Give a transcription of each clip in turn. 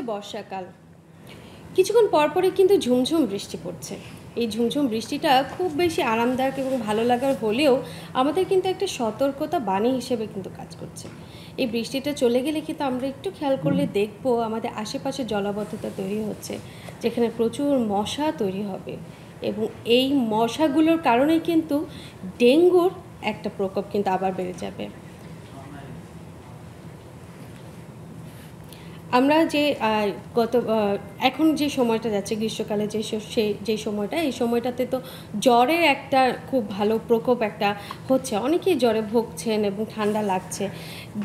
বর্ষাকাল। কিছুক্ষণ পরপরই কিন্তু ঝুমঝুম বৃষ্টি পড়ছে। এই ঝুমঝুম বৃষ্টিটা খুব বেশি আরামদায়ক এবং ভালো লাগার হলেও আমাদের কিন্তু একটা সতর্কতা বাণী হিসেবে কিন্তু কাজ করছে। এই বৃষ্টিটা চলে গেলে কিন্তু আমরা একটু খেয়াল করলে দেখবো আমাদের আশেপাশে জলাবদ্ধতা তৈরি হচ্ছে, যেখানে প্রচুর মশা তৈরি হবে এবং এই মশাগুলোর কারণেই কিন্তু ডেঙ্গুর একটা প্রকোপ কিন্তু আবার বেড়ে যাবে। আমরা যে এখন যে সময়টা যাচ্ছে গ্রীষ্মকালে যে সময়টা, এই সময়টাতে তো জ্বরের একটা খুব ভালো প্রকোপ একটা হচ্ছে, অনেকেই জ্বরে ভুগছেন এবং ঠান্ডা লাগছে।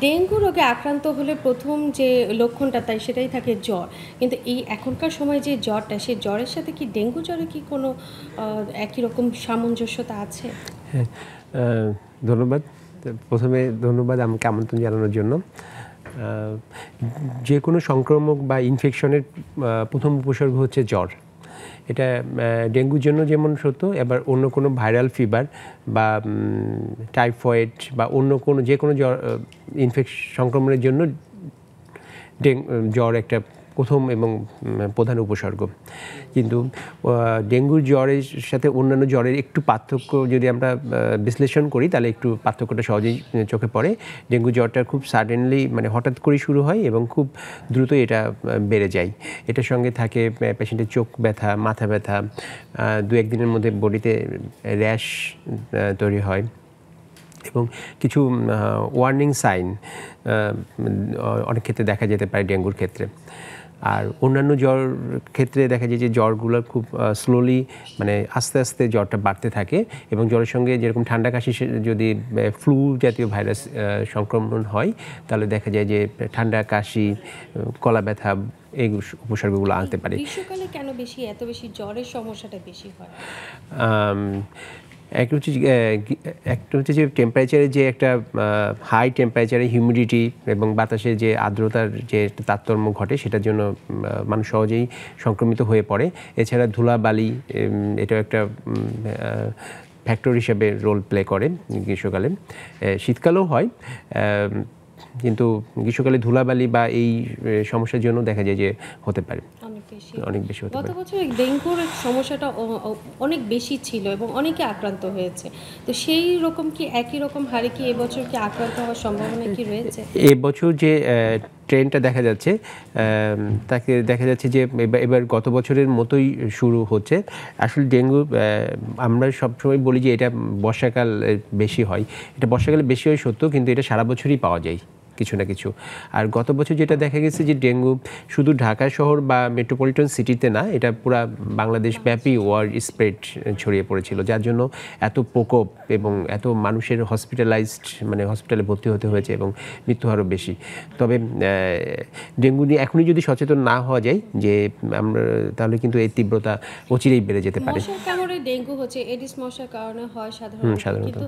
ডেঙ্গু রোগে আক্রান্ত হলে প্রথম যে লক্ষণটা সেটাই থাকে জ্বর, কিন্তু এই এখনকার সময় যে জ্বরটা, সেই জ্বরের সাথে কি ডেঙ্গু জ্বরে কি কোনো একই রকম সামঞ্জস্যতা আছে? হ্যাঁ, ধন্যবাদ। প্রথমে ধন্যবাদ আমাকে আমন্ত্রণ জানানোর জন্য। যে কোনো সংক্রামক বা ইনফেকশনের প্রথম উপসর্গ হচ্ছে জ্বর। এটা ডেঙ্গুর জন্য যেমন সত্য, এবার অন্য কোনো ভাইরাল ফিভার বা টাইফয়েড বা অন্য কোনো যে কোনো জ্বর সংক্রমণের জন্য জ্বর একটা প্রথম এবং প্রধান উপসর্গ। কিন্তু ডেঙ্গুর জ্বরের সাথে অন্যান্য জ্বরের একটু পার্থক্য যদি আমরা বিশ্লেষণ করি, তাহলে একটু পার্থক্যটা সহজেই চোখে পড়ে। ডেঙ্গু জ্বরটা খুব সাডেনলি, মানে হঠাৎ করেই শুরু হয় এবং খুব দ্রুতই এটা বেড়ে যায়। এটার সঙ্গে থাকে পেশেন্টের চোখ ব্যথা, মাথা ব্যথা, 2-1 দিনের মধ্যে বডিতে র্যাশ তৈরি হয় এবং কিছু ওয়ার্নিং সাইন অনেক ক্ষেত্রে দেখা যেতে পারে ডেঙ্গুর ক্ষেত্রে। আর অন্যান্য জ্বর ক্ষেত্রে দেখা যায় যে জ্বরগুলো খুব স্লোলি, মানে আস্তে আস্তে জ্বরটা বাড়তে থাকে এবং জ্বরের সঙ্গে যেরকম ঠান্ডা কাশি, যদি ফ্লু জাতীয় ভাইরাস সংক্রমণ হয়, তাহলে দেখা যায় যে ঠান্ডা কাশি, গলা ব্যথা, এই উপসর্গগুলো আনতে পারে। গ্রীষ্মকালে কেন এত বেশি জ্বরের সমস্যাটা বেশি হয়? একটা হচ্ছে যে টেম্পারেচারে যে একটা হাই টেম্পারেচারে হিউমিডিটি এবং বাতাসে যে আর্দ্রতার যে তারতম্য ঘটে, সেটার জন্য মানুষ সহজেই সংক্রমিত হয়ে পড়ে। এছাড়া ধুলাবালি এটাও একটা ফ্যাক্টর হিসেবে রোল প্লে করে গ্রীষ্মকালে। শীতকালেও হয়, কিন্তু গ্রীষ্মকালে ধুলাবালি বা এই সমস্যার জন্য দেখা যায় যে হতে পারে, অনেক বেশি হতে পারে। গত বছর ডেঙ্গুর সমস্যাটা অনেক বেশি ছিল এবং অনেকে আক্রান্ত হয়েছে, তো সেই রকম কি একই রকম হারে কি এবছর কি আক্রান্ত হওয়ার সম্ভাবনা কি রয়েছে? এবছর যে ট্রেন্ডটা দেখা যাচ্ছে, তাকে দেখা যাচ্ছে যে এবার গত বছরের মতোই শুরু হচ্ছে। আসলে ডেঙ্গু, আমরা সবসময় বলি যে এটা বর্ষাকাল বেশি হয়, এটা বর্ষাকালে বেশি হয় সত্য, কিন্তু এটা সারা বছরই পাওয়া যায় কিছু না কিছু। আর গত বছর যেটা দেখা গেছে যে ডেঙ্গু শুধু ঢাকা শহর বা মেট্রোপলিটন সিটিতে না, এটা পুরা বাংলাদেশ ব্যাপী ওয়ার্ল্ড স্প্রেড ছড়িয়ে পড়েছিল, যার জন্য এত প্রকোপ এবং এত মানুষের হসপিটালাইজড, মানে হসপিটালে ভর্তি হতে হয়েছে এবং মৃত্যু হারও বেশি। তবে ডেঙ্গু নিয়ে এখনই যদি সচেতন না হওয়া যায়, যে আমরা, তাহলে কিন্তু এই তীব্রতা অচিরেই বেড়ে যেতে পারে। মশার কামড়ে ডেঙ্গু হচ্ছে এডিস মশার কারণে হয় সাধারণত, কিন্তু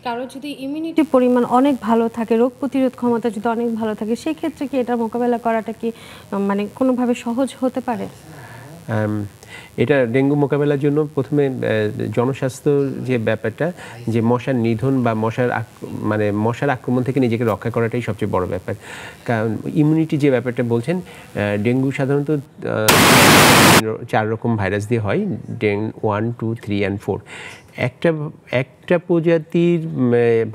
কারো যদি ইমিউনিটি পরিমাণ অনেক ভালো থাকে, রোগ প্রতিরোধ ক্ষমতা যদি অনেক ভালো থাকে, সেই ক্ষেত্রে কি এটা মোকাবেলা করাটা কি মানে কোনোভাবে সহজ হতে পারে? এটা ডেঙ্গু মোকাবেলার জন্য প্রথমে জনস্বাস্থ্য যে ব্যাপারটা, যে মশার নিধন বা মশার আক্রমণ থেকে নিজেকে রক্ষা করাটাই সবচেয়ে বড় ব্যাপার। কারণ ইমিউনিটি যে ব্যাপারটা বলছেন, ডেঙ্গু সাধারণত 4 রকম ভাইরাস দিয়ে হয়, ডেঙ্গু 1, 2, 3 and 4। একটা প্রজাতির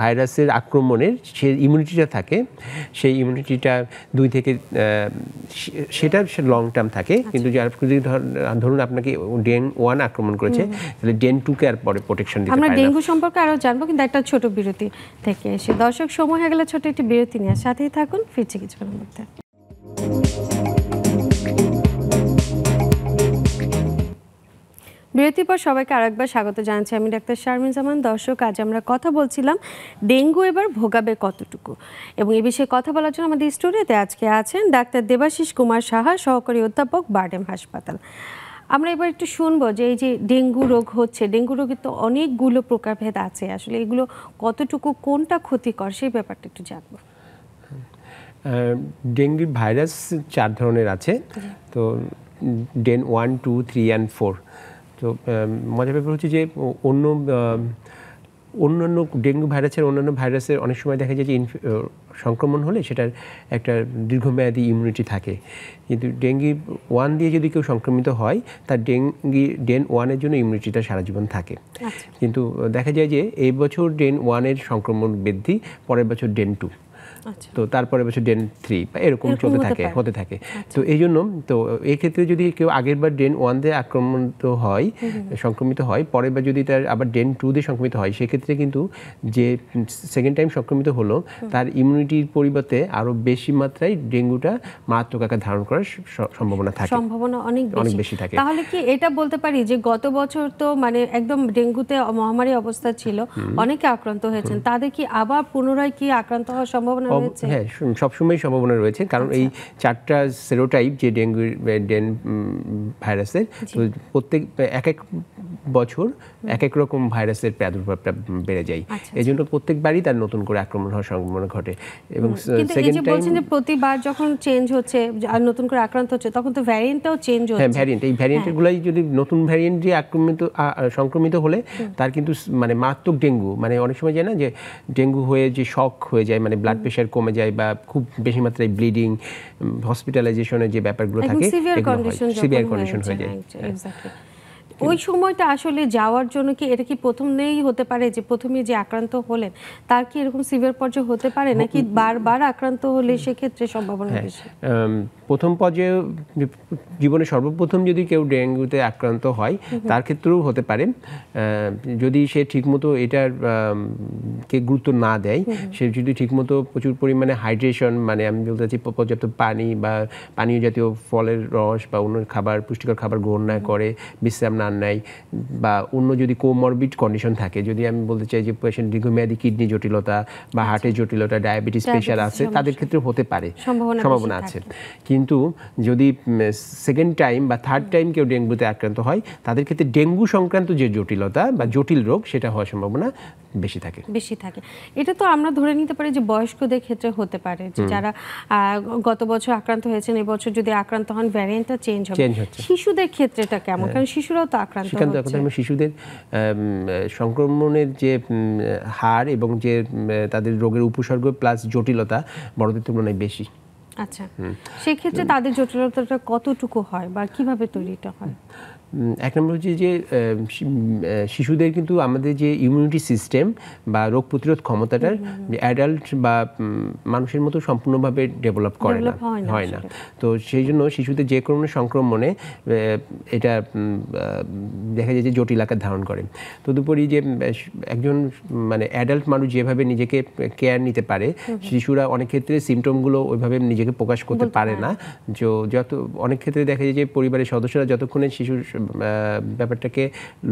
ভাইরাসের আক্রমণের যে ইমিউনিটিটা থাকে, সেই ইমিউনিটিটা 2 থেকে সেটা লং টার্ম থাকে, কিন্তু যার ধরুন আপনাকে ডেন 1 আক্রমণ করেছে, তাহলে ডেন 2 কে আর পরে প্রোটেকশন দিতে পারে না। আমরা ডেঙ্গু সম্পর্কে আরও জানবো, কিন্তু একটা ছোট বিরতি থেকে এসে। দর্শক, সময় হয়ে গেলে ছোট একটি বিরতি নিয়ে সাথেই থাকুন, ফিরছি কিছুক্ষণের মধ্যে। বিরতির পর সবাইকে আরেকবার স্বাগত জানাচ্ছি, আমি ডাক্তার শারমিন জামান। দর্শক, আজ আমরা কথা বলছিলাম ডেঙ্গু এবার ভোগাবে কতটুকু, এবং এই বিষয়ে কথা বলার জন্য আমাদের স্টুডিওতে আজকে আছেন ডাক্তার দেবাশিস কুমার সাহা, সহকারী অধ্যাপক, বারডেম হাসপাতাল। আমরা এবার একটু শুনবো যে এই যে ডেঙ্গু রোগ হচ্ছে, ডেঙ্গু রোগের তো অনেকগুলো প্রকারভেদ আছে, আসলে এগুলো কতটুকু, কোনটা ক্ষতিকর, সেই ব্যাপারটা একটু জানবো। ডেঙ্গুর ভাইরাস 4 ধরনের আছে, তো ডেন 1, 2, 3 and 4। তো মজার ব্যাপার হচ্ছে যে অন্যান্য ডেঙ্গু ভাইরাসের অন্যান্য ভাইরাসের অনেক সময় দেখা যায় যে সংক্রমণ হলে সেটার একটা দীর্ঘমেয়াদী ইমিউনিটি থাকে, কিন্তু ডেঙ্গি 1 দিয়ে যদি কেউ সংক্রমিত হয় তার ডেন 1-এর জন্য ইমিউনিটিটা সারা জীবন থাকে। কিন্তু দেখা যায় যে এই বছর ডেন 1-এর সংক্রমণ বৃদ্ধি, পরের বছর ডেন 2, তো তারপরে বছর ডেন 3 বা এরকম হতে থাকে। তো এই জন্য তো এই ক্ষেত্রে যদি কেউ আগের বার ডেন 1 দিয়ে সংক্রমিত হয়, পরের বার যদি তার আবার ডেন 2 দিয়ে সংক্রমিত হয়, সেক্ষেত্রে কিন্তু যে সেকেন্ড টাইম সংক্রমিত হলো তার ইমিউনিটির পরিবর্তে আরো বেশি মাত্রায় ডেঙ্গুটা মারাত্মক আকার ধারণ করার সম্ভাবনা অনেক বেশি থাকে। তাহলে কি এটা বলতে পারি যে গত বছর তো মানে একদম ডেঙ্গুতে মহামারী অবস্থা ছিল, অনেকে আক্রান্ত হয়েছেন, তাদের কি আবার পুনরায় কি আক্রান্ত হওয়ার সম্ভাবনা রয়েছে? হ্যাঁ, সবসময় সম্ভাবনা রয়েছে, কারণ এই 4টা সেরোটাইপ যে ডেন ভাইরাসের, তো প্রত্যেক এক বছর এক এক রকম ভাইরাসের প্রাদুর্ভাবটা বেড়ে যায়। এই জন্য প্রত্যেকবারই তার নতুন করে আক্রমণ হওয়ার সম্ভাবনা ঘটে। এবং সেকেন্ড টাইম বলছেন যে প্রতিবার যখন চেঞ্জ হচ্ছে আর নতুন করে আক্রান্ত হচ্ছে, তখন তো ভ্যারিয়েন্টটাও চেঞ্জ হচ্ছে। হ্যাঁ, ভ্যারিয়েন্ট, এই ভ্যারিয়েন্টগুলাই যদি নতুন ভ্যারিয়েন্ট দিয়ে সংক্রমিত হলে তার কিন্তু মানে মারাত্মক ডেঙ্গু, মানে অনেক সময় যায় না যে ডেঙ্গু হয়ে যে শক হয়ে যায়, মানে ব্লাড প্রেশার কমে যায় বা খুব বেশি মাত্রায় ব্লিডিং, হসপিটালাইজেশনের যে ব্যাপারগুলো থাকে, সিভিয়ার কন্ডিশন হয়ে যায়। ওই সময়টা আসলে যাওয়ার জন্য কি এটা কি প্রথমেই হতে পারে যে প্রথমে যে আক্রান্ত হলেন তার কি এরকম সিভিয়ার পর্যায়ে হতে পারে, নাকি বারবার আক্রান্ত হলে সেক্ষেত্রে সম্ভাবনা বেশি? প্রথম পর্যায়ে জীবনে সর্বপ্রথম যদি কেউ ডেঙ্গুতে আক্রান্ত হয় তার ক্ষেত্রেও হতে পারে, যদি সে ঠিকমতো এটার কে গুরুত্ব না দেয়। সে যদি ঠিকমতো প্রচুর পরিমাণে হাইড্রেশন, মানে আমি বলতে চাচ্ছি পর্যাপ্ত পানি বা পানীয় জাতীয় ফলের রস বা অন্য খাবার, পুষ্টিকর খাবার গ্রহণ না করে, বিশ্রাম না নেয়, বা অন্য যদি কোমরবিড কন্ডিশন থাকে, যদি আমি বলতে চাই যে পেশেন্ট দীর্ঘমেয়াদী কিডনি জটিলতা বা হার্টের জটিলতা, ডায়াবেটিস, প্রেশার আছে, তাদের ক্ষেত্রে হতে পারে, সম্ভাবনা আছে। কিন্তু যদি সেকেন্ড টাইম বা থার্ড টাইম কেউ ডেঙ্গুতে আক্রান্ত হয়, তাদের ক্ষেত্রে ডেঙ্গু সংক্রান্ত যে জটিলতা বা জটিল রোগ সেটা হওয়ার সম্ভাবনা বেশি থাকে। এটা তো আমরা ধরে নিতে পারি যে বয়স্কদের ক্ষেত্রে হতে পারে, যে যারা গত বছর আক্রান্ত হয়েছেন, এবছর যদি আক্রান্ত হন ভ্যারিয়েন্টটা চেঞ্জ হচ্ছে। শিশুদের ক্ষেত্রেটা কেমন? কারণ শিশুরাও তো আক্রান্ত হচ্ছে। শিশুদের সংক্রমণের যে হার এবং যে তাদের রোগের উপসর্গ প্লাস জটিলতা বড়দের তুলনায় বেশি। আচ্ছা, সেক্ষেত্রে তাদের জটিলতাটা কতটুকু হয় বা কিভাবে তৈরিটা হয়? এক নম্বর হচ্ছে যে শিশুদের কিন্তু আমাদের যে ইমিউনিটি সিস্টেম বা রোগ প্রতিরোধ ক্ষমতাটার অ্যাডাল্ট বা মানুষের মতো সম্পূর্ণভাবে ডেভেলপ হয় না। তো সেই জন্য শিশুদের যে কোনো সংক্রমণে এটা দেখা যায় যে জটিল আকার ধারণ করে। তদুপরি যে একজন মানে অ্যাডাল্ট মানুষ যেভাবে নিজেকে কেয়ার নিতে পারে, শিশুরা অনেক ক্ষেত্রে সিমটমগুলো ওইভাবে নিজেকে প্রকাশ করতে পারে না। যত অনেক ক্ষেত্রে দেখা যায় যে পরিবারের সদস্যরা যতক্ষণে শিশুর ব্যাপারটাকে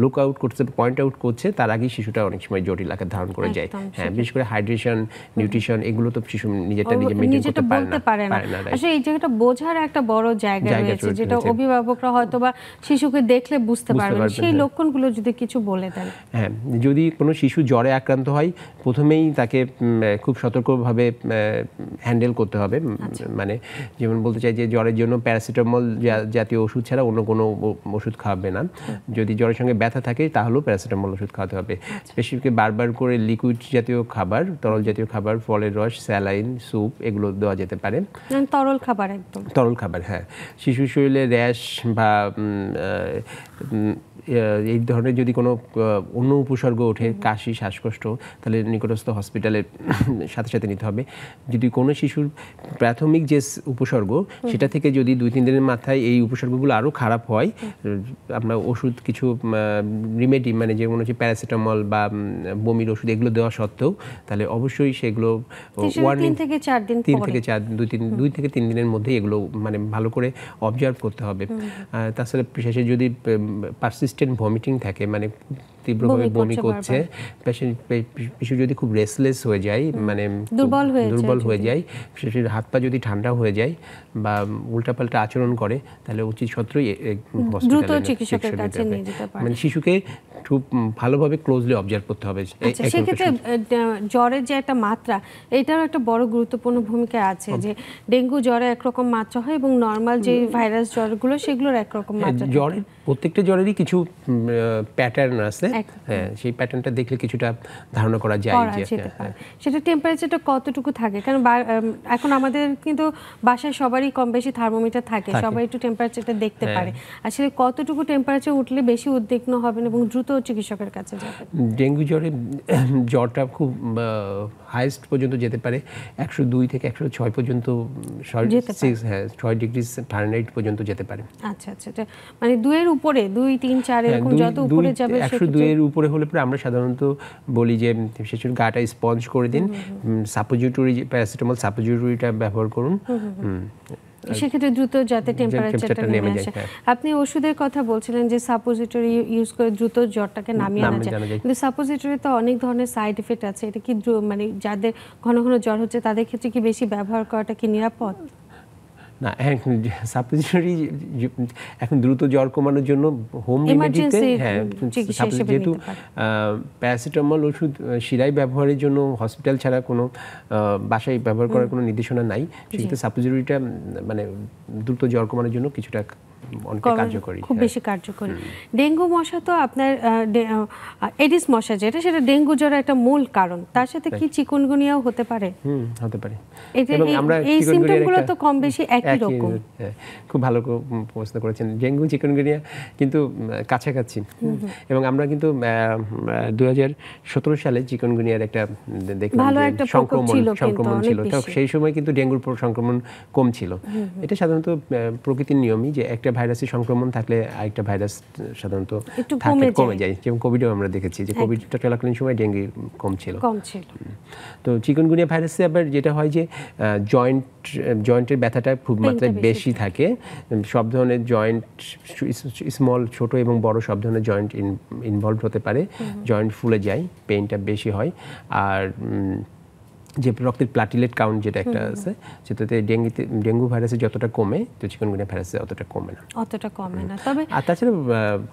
লুক আউট করছে, পয়েন্ট আউট করছে, তার আগেই শিশুটা অনেক সময় জটিল আকার ধারণ করে যায়। হ্যাঁ, বিশেষ করে হাইড্রেশন, নিউট্রিশন, এগুলো তো শিশু নিজেরটা নিজে মেইনটেইন করতে পারে না। আসলে এই জায়গাটা বোঝার একটা বড় জায়গা রয়েছে, যেটা অভিভাবকরা হয়তো বা শিশুকে দেখলে বুঝতে পারবেন। সেই লক্ষণগুলো যদি কিছু বলে দেন। হ্যাঁ, যদি কোনো শিশু জ্বরে আক্রান্ত হয়, প্রথমেই তাকে খুব সতর্কভাবে হ্যান্ডেল করতে হবে। মানে যেমন বলতে চাই যে জ্বরের জন্য প্যারাসিটামল জাতীয় ওষুধ ছাড়া অন্য কোনো ওষুধ খাওয়াবে না। যদি জ্বরের সঙ্গে ব্যথা থাকে তাহলেও প্যারাসিটামল ওষুধ খাওয়াতে হবে। স্পেসিফিক বারবার করে লিকুইড জাতীয় খাবার, তরল জাতীয় খাবার, ফলের রস, স্যালাইন, স্যুপ এগুলো দেওয়া যেতে পারে। তরল খাবার, একদম তরল খাবার। হ্যাঁ, শিশুর শরীরে র্যাশ বা এই ধরনের যদি কোনো অন্য উপসর্গ ওঠে, কাশি, শ্বাসকষ্ট, তাহলে নিকটস্থ হসপিটালের সাথে সাথে নিতে হবে। যদি কোনো শিশুর প্রাথমিক যে উপসর্গ সেটা থেকে যদি 2-3 দিনের মাথায় এই উপসর্গগুলো আরও খারাপ হয়, আমরা ওষুধ কিছু রিমেডি, মানে যেমন হচ্ছে প্যারাসিটামল বা বমির ওষুধ এগুলো দেওয়া সত্ত্বেও, তাহলে অবশ্যই সেগুলো 3 থেকে 4 দিন, 2 থেকে 3 দিনের মধ্যে এগুলো মানে ভালো করে অবজার্ভ করতে হবে। তাছাড়া বিশেষে যদি পারসিস্টেন্ট ভমিটিং থাকে, মানে তীব্রভাবে বমি করছে, শিশু যদি খুব রেসলেস হয়ে যায়, মানে দুর্বল হয়ে যায়, শিশুর হাত পা যদি ঠান্ডা হয়ে যায় বা উল্টাপাল্টা আচরণ করে, তাহলে উচিত সত্ত্বই দ্রুত চিকিৎসকের কাছে নিয়ে যেতে হবে। মানে শিশুকে খুব ভালোভাবে ক্লোজলি অবজার্ভ করতে হবে। সেক্ষেত্রে জ্বরের যে একটা মাত্রা, এটারও একটা বড় গুরুত্বপূর্ণ ভূমিকা আছে, যে ডেঙ্গু জ্বরে একরকম মাত্রা হয় এবং নর্মাল যে ভাইরাস জ্বরগুলো সেগুলোর একরকম মাত্রা। জ্বরের প্রত্যেকটা জ্বরেরই কিছু প্যাটার্ন আছে, হ্যাঁ সেই প্যাটার্নটা দেখলে কিছুটা ধারণা করা যায় যে সেটা টেম্পারেচারটা কতটুকু থাকে, কারণ এখন আমাদের কিন্তু বাসায় সবারই কম বেশি থার্মোমিটার থাকে, সবাই একটু টেম্পারেচারটা দেখতে পারে। আসলে কতটুকু টেম্পারেচার উঠলে বেশি উদ্বিগ্ন হবেন এবং দ্রুত চিকিৎসকের কাছে যাবেন? ডেঙ্গু জ্বরটা খুব হাইয়েস্ট পর্যন্ত যেতে পারে 102 থেকে 106 পর্যন্ত, 6 ডিগ্রি ফারেনহাইট পর্যন্ত যেতে পারে। আচ্ছা আচ্ছা, মানে 2 এর উপরে, 2, 3, 4 এরকম যত উপরে যাবে 102 এর উপরে হলে পরে আমরা সাধারণত বলি যে সেটার গাটা স্পঞ্জ করে দিন, সাপোজিটরি প্যারাসিটামল সাপোজিটরিটা ব্যবহার করুন, সেক্ষেত্রে দ্রুত যাতে টেম্পারেচারটা নেমে আসে। আপনি ওষুধের কথা বলছিলেন যে সাপোজিটরি ইউজ করে দ্রুত জ্বরটাকে নামিয়ে আনা যায়, কিন্তু সাপোজিটরি তো অনেক ধরনের সাইড এফেক্ট আছে, এটা কি মানে যাদের ঘন ঘন জ্বর হচ্ছে তাদের ক্ষেত্রে কি বেশি ব্যবহার করাটা কি নিরাপদ? না, সাপোজিটরি এখন দ্রুত জ্বর কমানোর জন্য হোম রেমেডিতে যেহেতু প্যারাসিটামল ওষুধ শিরায় ব্যবহারের জন্য হসপিটাল ছাড়া কোনো বাসায় ব্যবহার করার কোনো নির্দেশনা নাই, সেক্ষেত্রে সাপোজিটরিটা মানে দ্রুত জ্বর কমানোর জন্য কিছুটা কার্যকরী, খুব বেশি কার্যকরী। ডেঙ্গু মশা তো আপনার এডিস মশা যেটা, সেটা ডেঙ্গু জ্বরের একটা মূল কারণ, তার সাথে কি চিকুনগুনিয়াও হতে পারে? হতে পারে। এবং আমরা এই সিম্পটমগুলো তো কম বেশি একই রকম। খুব ভালো প্রশ্ন করেছেন। ডেঙ্গু চিকুনগুনিয়া কিন্তু কাছাকাছি, এবং আমরা কিন্তু 2017 সালে চিকুনগুনিয়ার একটা দেখলাম সংক্রমণ ছিল, সেই সময় কিন্তু ডেঙ্গুর সংক্রমণ কম ছিল। এটা সাধারণত প্রকৃতির নিয়মই যে একটা ভাইরাসের সংক্রমণ থাকলে আরেকটা ভাইরাস সাধারণত কমে যায়, যেমন কোভিডেও আমরা দেখেছি যে কোভিডটা চলাকালীন সময় ডেঙ্গু কম ছিল। তো চিকুনগুনিয়া ভাইরাসে আবার যেটা হয় যে জয়েন্টের ব্যথাটা খুব মাত্রায় বেশি থাকে, সব ধরনের জয়েন্ট, স্মল, ছোট এবং বড় সব ধরনের জয়েন্ট ইনভলভ হতে পারে, জয়েন্ট ফুলে যায়, পেইনটা বেশি হয়, আর যে রক্তের প্লাটিলেট কাউন্ট যেটা একটা আছে সেটাতে ডেঙ্গু ভাইরাসে যতটা কমে তো চিকুনগুনিয়া ভাইরাসে অতটা কমে না। তবে আর তাছাড়া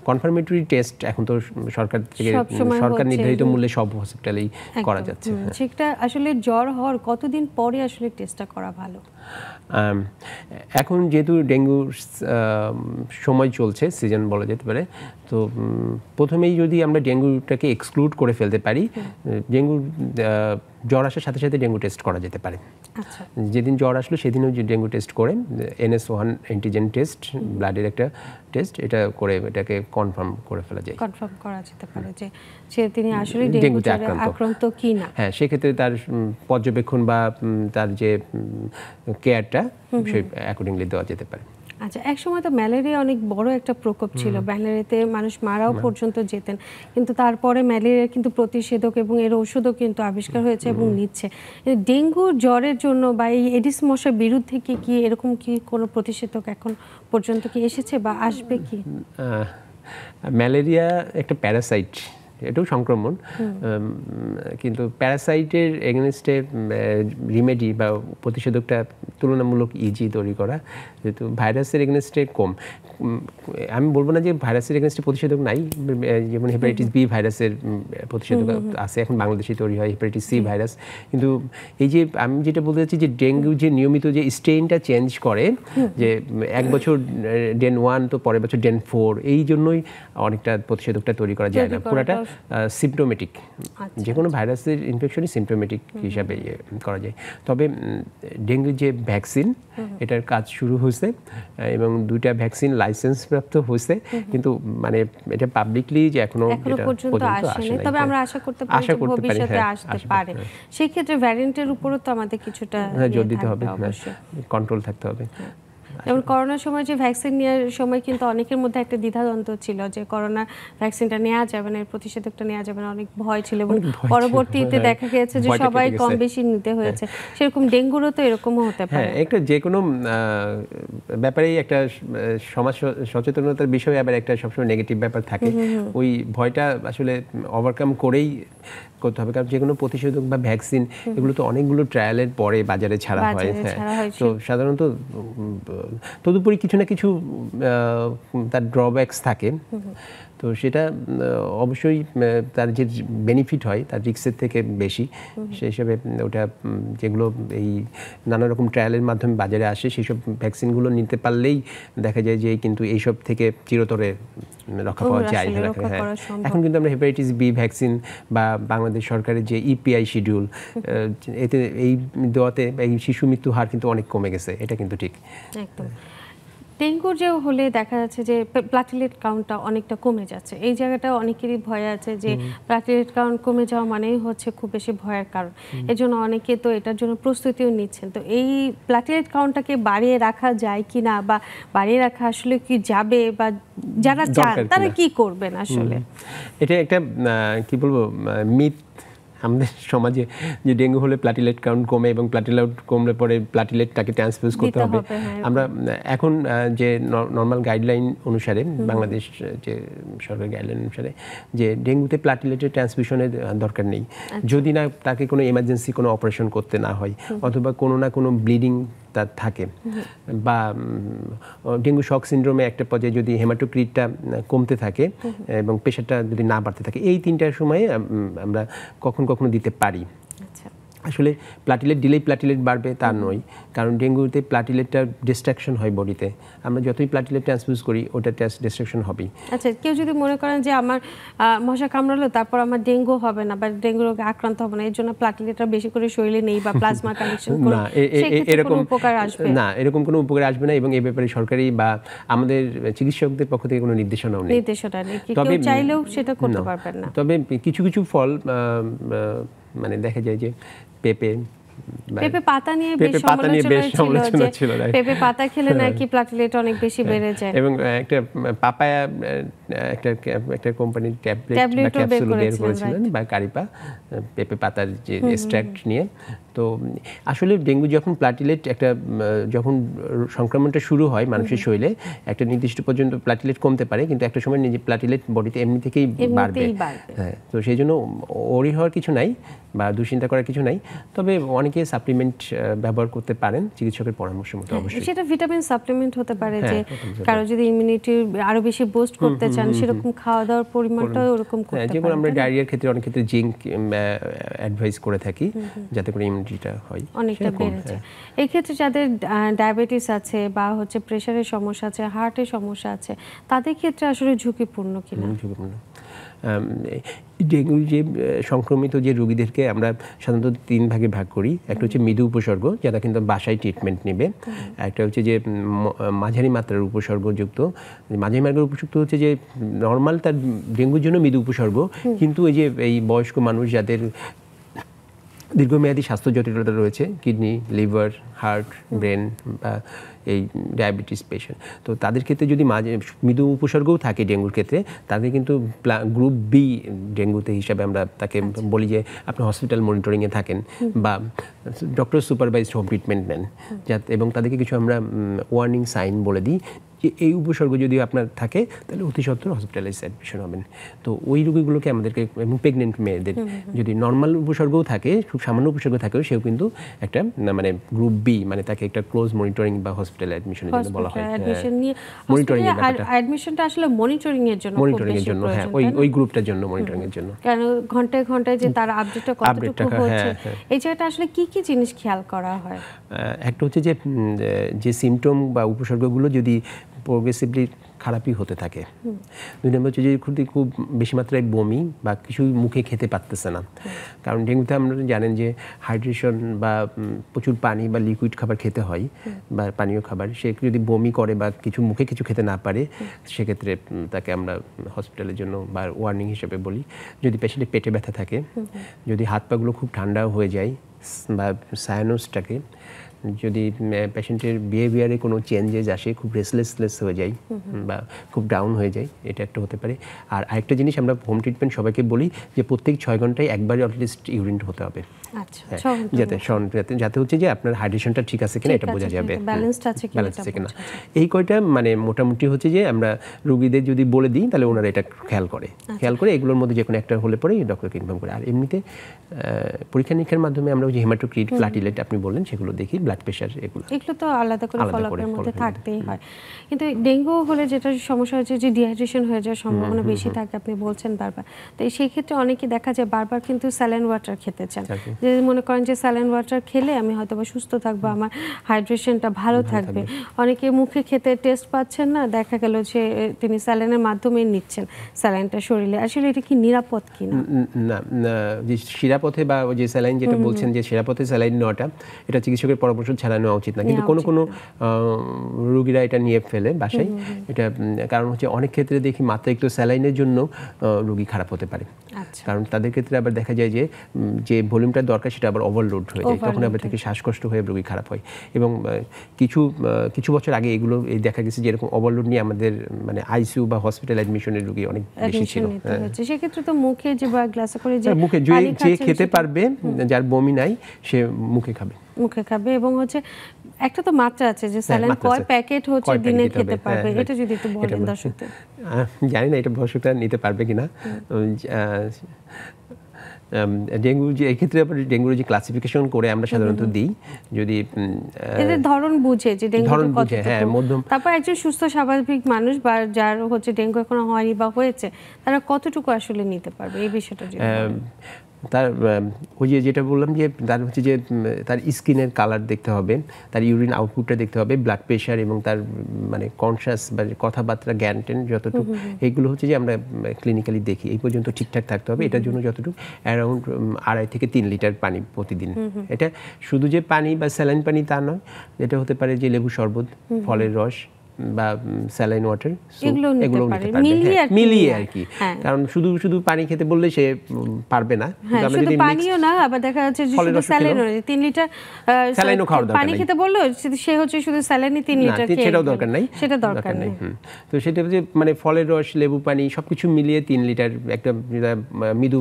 কনফার্মেটরি টেস্ট এখন তো সরকার নির্ধারিত মূল্যে সব হসপিটালেই করা যাচ্ছে। সেটা আসলে জ্বর হওয়ার কতদিন পরে আসলে টেস্টটা করা ভালো? এখন যেহেতু ডেঙ্গুর সময় চলছে, সিজন বলা যেতে পারে, তো প্রথমেই যদি আমরা ডেঙ্গুটাকে এক্সক্লুড করে ফেলতে পারি, ডেঙ্গু জ্বর আসার সাথে সাথে ডেঙ্গু টেস্ট করা যেতে পারে। যেদিন জ্বর আসলো সেদিনও ডেঙ্গু টেস্ট করে, NS1 অ্যান্টিজেন টেস্ট, ব্লাডের একটা টেস্ট, এটা করে এটাকে কনফার্ম করে ফেলা যায়, কনফার্ম করা যেতে পারে যে তিনি আসলে ডেঙ্গুতে আক্রান্ত কিনা। হ্যাঁ, সেক্ষেত্রে তার পর্যবেক্ষণ বা তার যে কেয়ারটা সেই অ্যাকর্ডিংলি দেওয়া যেতে পারে। আচ্ছা, এক সময় তো ম্যালেরিয়া অনেক বড় একটা প্রকোপ ছিল, ম্যালেরিয়াতে মানুষ মারাও পর্যন্ত যেতেন, কিন্তু তারপরে ম্যালেরিয়ার কিন্তু প্রতিষেধক এবং এর ওষুধও কিন্তু আবিষ্কার হয়েছে এবং নিচ্ছে। ডেঙ্গু জ্বরের জন্য বা এই এডিস মশার বিরুদ্ধে কি এরকম কি কোনো প্রতিষেধক এখন পর্যন্ত কি এসেছে বা আসবে কি? ম্যালেরিয়া একটা প্যারাসাইট, এটাও সংক্রমণ, কিন্তু প্যারাসাইটের এগেনস্টে রিমেডি বা প্রতিষেধকটা তুলনামূলক ইজি তৈরি করা, যেহেতু ভাইরাসের এগেনস্টে কম। আমি বলবো না যে ভাইরাসের এগেনস্টে প্রতিষেধক নাই, যেমন হেপাটাইটিস বি ভাইরাসের প্রতিষেধক আছে, এখন বাংলাদেশে তৈরি হয় হেপাটাইটিস সি ভাইরাস, কিন্তু এই যে আমি যেটা বলতে চাচ্ছি যে ডেঙ্গু যে নিয়মিত যে স্ট্রেনটা চেঞ্জ করে, যে এক বছর ডেন 1 তো পরের বছর ডেন 4, এই জন্যই অনেকটা প্রতিষেধকটা তৈরি করা যায় না, পুরাটা সিম্পটোমেটিক। যে কোনো ভাইরাসের ইনফেকশনই সিম্পটোমেটিক হিসাবে করা যায়। তবে ডেঙ্গুর যে ভ্যাকসিন, এটার কাজ শুরু হয়েছে এবং 2টা ভ্যাকসিন লাইসেন্স প্রাপ্ত হয়েছে, কিন্তু মানে এটা পাবলিকলি যে এখনো পর্যন্ত আসেনি, তবে আমরা আশা করতে পারি ভবিষ্যতে আসতে পারে। সেই ক্ষেত্রে ভ্যারিয়েন্টের উপরও তো আমাদের কিছুটা জোর দিতে হবে, কন্ট্রোল থাকতে হবে। যেমন করোনার সময় যে ভ্যাকসিন নেওয়ার সময় কিন্তু অনেকের মধ্যে একটা দ্বিধাদ্বন্দ্ব ছিল যে করোনা ভ্যাকসিনটা নেওয়া যাবে না, প্রতিষেধকটা নেওয়া যাবে না, অনেক ভয় ছিল, এবং পরবর্তীতে দেখা গেছে যে সবাই কম বেশি নিতে হয়েছে। সেরকম ডেঙ্গুরও তো এরকমও হতে পারে। একটা যে কোনো ব্যাপারেই একটা সমাজ সচেতনতার বিষয়ে আবার একটা সবসময় নেগেটিভ ব্যাপার থাকে, ওই ভয়টা আসলে ওভারকাম করেই করতে হবে, কারণ যে কোনো প্রতিষেধক বা ভ্যাকসিন এগুলো তো অনেকগুলো ট্রায়ালের পরে বাজারে ছাড়া হয়। তো সাধারণত তদুপরি কিছু না কিছু তার ড্রব্যাকস থাকে, তো সেটা অবশ্যই তার যে বেনিফিট হয় তার রিস্কের থেকে বেশি, সেই হিসাবে ওটা যেগুলো এই নানা রকম ট্রায়ালের মাধ্যমে বাজারে আসে সেই সব ভ্যাকসিনগুলো নিতে পারলেই দেখা যায় যে কিন্তু এইসব থেকে চিরতরে রক্ষা পাওয়া যায়। আসলে রক্ষা করা সম্ভব। এখন কিন্তু আমরা হেপাটাইটিস বি ভ্যাকসিন বা বাংলাদেশ সরকারের যে ইপিআই শিডিউল, এতে এই দেওয়াতে এই শিশু মৃত্যু হার কিন্তু অনেক কমে গেছে, এটা কিন্তু ঠিক। একদম। ডেঙ্গুর যে হলে দেখা যাচ্ছে যে প্লাটিলেট কাউন্টটা অনেকটা কমে যাচ্ছে, এই জায়গাটা অনেকেরই ভয় আছে যে প্লাটিলেট কাউন্ট কমে যাওয়া মানেই হচ্ছে খুব বেশি ভয়ের কারণ। এজন্য অনেকে তো এটার জন্য প্রস্তুতিও নিচ্ছেন। তো এই প্লাটিলেট কাউন্টটাকে বাড়িয়ে রাখা যায় কি না, বা বাড়িয়ে রাখা আসলে কি যাবে, বা যারা চান তারা কি করবেন আসলে? এটা একটা কি বলবো মিথ আমাদের সমাজে, যে ডেঙ্গু হলে প্লাটিলেট কাউন্ট কমে এবং প্লাটিলেট কমলে পরে প্লাটিলেটটাকে ট্রান্সফিউজ করতে হবে। আমরা এখন যে নর্মাল গাইডলাইন অনুসারে, বাংলাদেশ যে সরকারি গাইডলাইন অনুসারে, যে ডেঙ্গুতে প্লাটিলেটের ট্রান্সফিউশনের দরকার নেই যদি না তাকে কোনো এমার্জেন্সি কোনো অপারেশন করতে না হয়, অথবা কোনো না কোনো ব্লিডিং তার থাকে, বা ডেঙ্গু শক সিনড্রোমে একটা পর্যায়ে যদি হেমাটোক্রিটটা কমতে থাকে এবং প্রেশারটা যদি না বাড়তে থাকে, এই তিনটার সময়ে আমরা কখনো দিতে পারি। আসলে প্লাটিলেট দিলেই প্লাটিলেট বাড়বে তা নয়, কারণ ডেঙ্গুতে প্লাটিলেটটা ডিস্ট্রাকশন হয় বডিতে। আমরা যতই প্লাটিলেট ট্রান্সফিউজ করি ওটা ডিস্ট্রাকশন হবেই। আচ্ছা, কেউ যদি মনে করেন যে আমার মশা কামড়ালো তারপর আমার ডেঙ্গু হবে না বা ডেঙ্গু রোগে আক্রান্ত হবে না, এর জন্য প্লাটিলেটটা বেশি করে শরীরে নেই বা প্লাজমা কালেকশন করি, এরকম উপকার আসবে না? এরকম কোনো উপকার আসবে না, এবং এই ব্যাপারে সরকারি বা আমাদের চিকিৎসকদের পক্ষ থেকে কোনো নির্দেশনাও নেই। কেউ চাইলেও সেটা করতে পারবেন না। তবে কিছু ফল মানে দেখা যায় যে পেঁপে পাতা নিয়ে বেশ সমালোচনা ছিল, পেঁপে পাতা খেলে নাকি প্লাটিলেট অনেক বেশি বেড়ে যায়, এবং একটা পাপায়া একটা কোম্পানির ট্যাবলেট বা ক্যাপসুল বের করেছিলেন, বা কারিপা পেঁপে পাতার যে এক্সট্রাক্ট নিয়ে। তো আসলে ডেঙ্গু যখন প্লাটিলেট যখন সংক্রমণটা শুরু হয় মানুষের শরীরে, একটা নির্দিষ্ট পর্যন্ত প্লাটিলেট কমতে পারে, কিন্তু একটা সময় নিজে প্লাটিলেট বডিতে এমনি থেকেই বাড়বে। হ্যাঁ, তো সেই জন্য ওরি হওয়ার কিছু নাই বা দুশ্চিন্তা করার কিছু নাই। তবে অনেকে সাপ্লিমেন্ট ব্যবহার করতে পারেন চিকিৎসকের পরামর্শ মতো। অবশ্যই সেটা ভিটামিন সাপ্লিমেন্ট হতে পারে, যে কারো যদি ইমিউনিটি আরো বেশি বুস্ট করতে চান সেরকম খাওয়া দাওয়ার পরিমাণটাও ওরকম করতে পারেন। যেমন আমরা ডায়রিয়ার ক্ষেত্রে অনেক ক্ষেত্রে জিঙ্ক অ্যাডভাইস করে থাকি, যাতে করে ইমিউনিটিটা হয় অনেকটা বেড়ে যায়। এই ক্ষেত্রে যাদের ডায়াবেটিস আছে বা হচ্ছে প্রেশারের সমস্যা আছে, হার্টের সমস্যা আছে, তাদের ক্ষেত্রে আসলে ঝুঁকিপূর্ণ কিনা? ঝুঁকিপূর্ণ। ডেঙ্গু যে সংক্রমিত যে রোগীদেরকে আমরা সাধারণত 3 ভাগে ভাগ করি। একটা হচ্ছে মৃদু উপসর্গ, যারা কিন্তু বাসায় ট্রিটমেন্ট নেবে। একটা হচ্ছে যে মাঝারি মাত্রার উপসর্গযুক্ত। মাঝারি মাত্রার উপযুক্ত হচ্ছে যে নর্মাল তার ডেঙ্গুর জন্য মৃদু উপসর্গ, কিন্তু এই বয়স্ক মানুষ যাদের দীর্ঘমেয়াদী স্বাস্থ্য জটিলতা রয়েছে, কিডনি, লিভার, হার্ট, ব্রেন বা এই ডায়াবেটিস পেশেন্ট, তো তাদের ক্ষেত্রে যদি মৃদু উপসর্গও থাকে ডেঙ্গুর ক্ষেত্রে, তাদের কিন্তু গ্রুপ বি ডেঙ্গুতে হিসাবে আমরা তাকে বলি যে আপনি হসপিটাল মনিটরিংয়ে থাকেন বা ডক্টর সুপারভাইজড হোম ট্রিটমেন্ট নেন, এবং তাদেরকে কিছু আমরা ওয়ার্নিং সাইন বলে দিই যে এই উপসর্গ যদি আপনার থাকে তাহলে অতি সত্বর হসপিটালাইজ অ্যাডমিশন হবেন। তো ওই রোগীগুলোকে আমাদেরকে, এবং প্রেগনেন্ট মেয়েদের যদি নর্মাল উপসর্গও থাকে, খুব সামান্য উপসর্গ থাকেও, সেও কিন্তু একটা মানে গ্রুপ বি, মানে তাকে একটা ক্লোজ মনিটরিং বা হসপিটাল অ্যাডমিশনের জন্য বলা হয়। মনিটরিং এর ব্যাপারটা, অ্যাডমিশনটা আসলে মনিটরিং এর জন্য, হ্যাঁ, ওই গ্রুপটার জন্য, মনিটরিং এর জন্য। কারণ ঘন্টায় ঘন্টায় যে তার আপডেটটা কতটুকু হচ্ছে, এই জায়গাটা আসলে কি জিনিস খেয়াল করা হয়? একটা হচ্ছে যে সিমটম বা উপসর্গগুলো যদি প্রোগ্রেসিভলি খারাপই হতে থাকে। 2 নম্বর হচ্ছে যে খুব বেশি মাত্রায় বমি বা কিছু মুখে খেতে পারতেছে না, কারণ ডেঙ্গুতে আমরা জানেন যে হাইড্রেশন বা প্রচুর পানি বা লিকুইড খাবার খেতে হয় বা পানীয় খাবার, সে যদি বমি করে বা মুখে কিছু খেতে না পারে, সেক্ষেত্রে তাকে আমরা হসপিটালের জন্য বা ওয়ার্নিং হিসেবে বলি। যদি পেশেন্টের পেটে ব্যথা থাকে, যদি হাত পাগুলো খুব ঠান্ডা হয়ে যায় বা সায়ানোসটাকে, যদি পেশেন্টের বিহেভিয়ারে কোনো চেঞ্জেস আসে, খুব রেসলেসলেস হয়ে যায় বা খুব ডাউন হয়ে যায়, এটা একটা হতে পারে। আর আরেকটা জিনিস আমরা হোম ট্রিটমেন্ট সবাইকে বলি যে প্রত্যেক 6 ঘন্টায় একবার অ্যাটলিস্ট ইউরিন হতে হবে, যাতে হচ্ছে যে আপনার হাইড্রেশনটা ঠিক আছে কিনা এটা বোঝা যাবে, ব্যালেন্স আছে কিনা। এই কয়টা মানে মোটামুটি হচ্ছে যে আমরা রোগীদের যদি বলে দিই তাহলে ওনারা এটা খেয়াল করে এগুলোর মধ্যে যে কোনো একটা হলে পরেই ডক্টরকে ইনফর্ম করে। আর এমনিতে পরীক্ষা নিরীক্ষার মাধ্যমে আমরা ওই যে হেমাটোক্রিট, প্লাটিলেট আপনি বললেন, সেগুলো দেখি। ব্লাড প্রেশার, এগুলো তো আলাদা করে আলাদা ফলো করে আপের মধ্যে follow-up থাকতেই হয়। কিন্তু ডেঙ্গু হলে যেটা সমস্যা হচ্ছে যে ডিহাইড্রেশন হয়ে যাওয়ার সম্ভাবনা বেশি থাকে, আপনি বলছেন বারবার। তো সেই ক্ষেত্রে অনেকে দেখা যায় বারবার কিন্তু স্যালাইন ওয়াটার খেতে চান, যে মনে করেন যে স্যালাইন ওয়াটার খেলে আমি হয়তো বা সুস্থ থাকবো, আমার হাইড্রেশনটা ভালো থাকবে। অনেকে মুখে খেতে টেস্ট পাচ্ছেন না, দেখা গেল যে তিনি স্যালাইনের মাধ্যমে নিচ্ছেন স্যালাইনটা শরীরে। আসলে এটা কি নিরাপদ কি না? না, যে শিরাপথে বা যে স্যালাইন যেটা বলছেন যে শিরাপথে স্যালাইন নেওয়াটা, এটা চিকিৎসকের পরামর্শ ছাড়া নেওয়া উচিত না। কিন্তু কোনো রোগীরা এটা নিয়ে ফেলে বাসায়। এটা কারণ হচ্ছে অনেক ক্ষেত্রে দেখি মাত্রাতিরিক্ত স্যালাইনের জন্য রোগী খারাপ হতে পারে। কারণ তাদের ক্ষেত্রে আবার দেখা যায় যে ভলিউমটা দরকার সেটা আবার ওভারলোড হয়ে যায়, তখন আবার থেকে শ্বাসকষ্ট হয়ে রোগী খারাপ হয়। এবং কিছু বছর আগে এগুলো দেখা গেছে যে এরকম ওভারলোড নিয়ে আমাদের মানে আইসিইউ বা হসপিটাল অ্যাডমিশনের রোগী অনেক বেশি ছিল। সেক্ষেত্রে তো মুখে যে বা গ্লাসে করে যে মুখে যে খেতে পারবে, যার বমি নাই সে মুখে খাবে। এবং হচ্ছে একটা তো মাত্রা আছে যে স্যালাইন কয় প্যাকেট হচ্ছে দিনে খেতে পারবে, এটা যদি একটু বলেন দর্শকদের। জানি না এটা দর্শকরা নিতে পারবে কিনা। ডেঙ্গু যে এক্ষেত্রে আবার ডেঙ্গুর যে ক্লাসিফিকেশন করে আমরা সাধারণত দিই, যদি এদের ধরন বুঝে যে ডেঙ্গু মধ্যম, তারপর একজন সুস্থ স্বাভাবিক মানুষ বা যার হচ্ছে ডেঙ্গু এখনো হয়নি বা হয়েছে, তারা কতটুকু আসলে নিতে পারবে এই বিষয়টা যদি তার ওই যেটা বললাম যে তার হচ্ছে যে তার স্কিনের কালার দেখতে হবে, তার ইউরিন আউটপুটটা দেখতে হবে, ব্লাড প্রেশার এবং তার মানে কনসাস বা কথাবার্তা জ্ঞান টেন যতটুকু, এইগুলো হচ্ছে যে আমরা ক্লিনিক্যালি দেখি এই পর্যন্ত ঠিকঠাক থাকতে হবে। এটার জন্য যতটুকু অ্যারাউন্ড 2.5 থেকে 3 লিটার পানি প্রতিদিন। এটা শুধু যে পানি বা স্যালাইন পানি তা নয়, এটা হতে পারে যে লেবু শরবত, ফলের রস বা স্যালাইন ওয়াটার, এগুলো নিতে পারবে মিলিয়ে আর কি। কারণ শুধু পানি খেতে বললে সে পারবে না। শুধু পানিও না, আবার দেখা যাচ্ছে যে শুধু স্যালাইন 3 লিটার স্যালাইনও খাওয়ার দরকার পানি খেতে বললো সে হচ্ছে শুধু স্যালাইনই 3 লিটার খেয়ে, সেটাও দরকার নাই, সেটা দরকার নেই। তো সেটা যে মানে ফলের রস, লেবু পানি সবকিছু মিলিয়ে 3 লিটার একটা মৃদু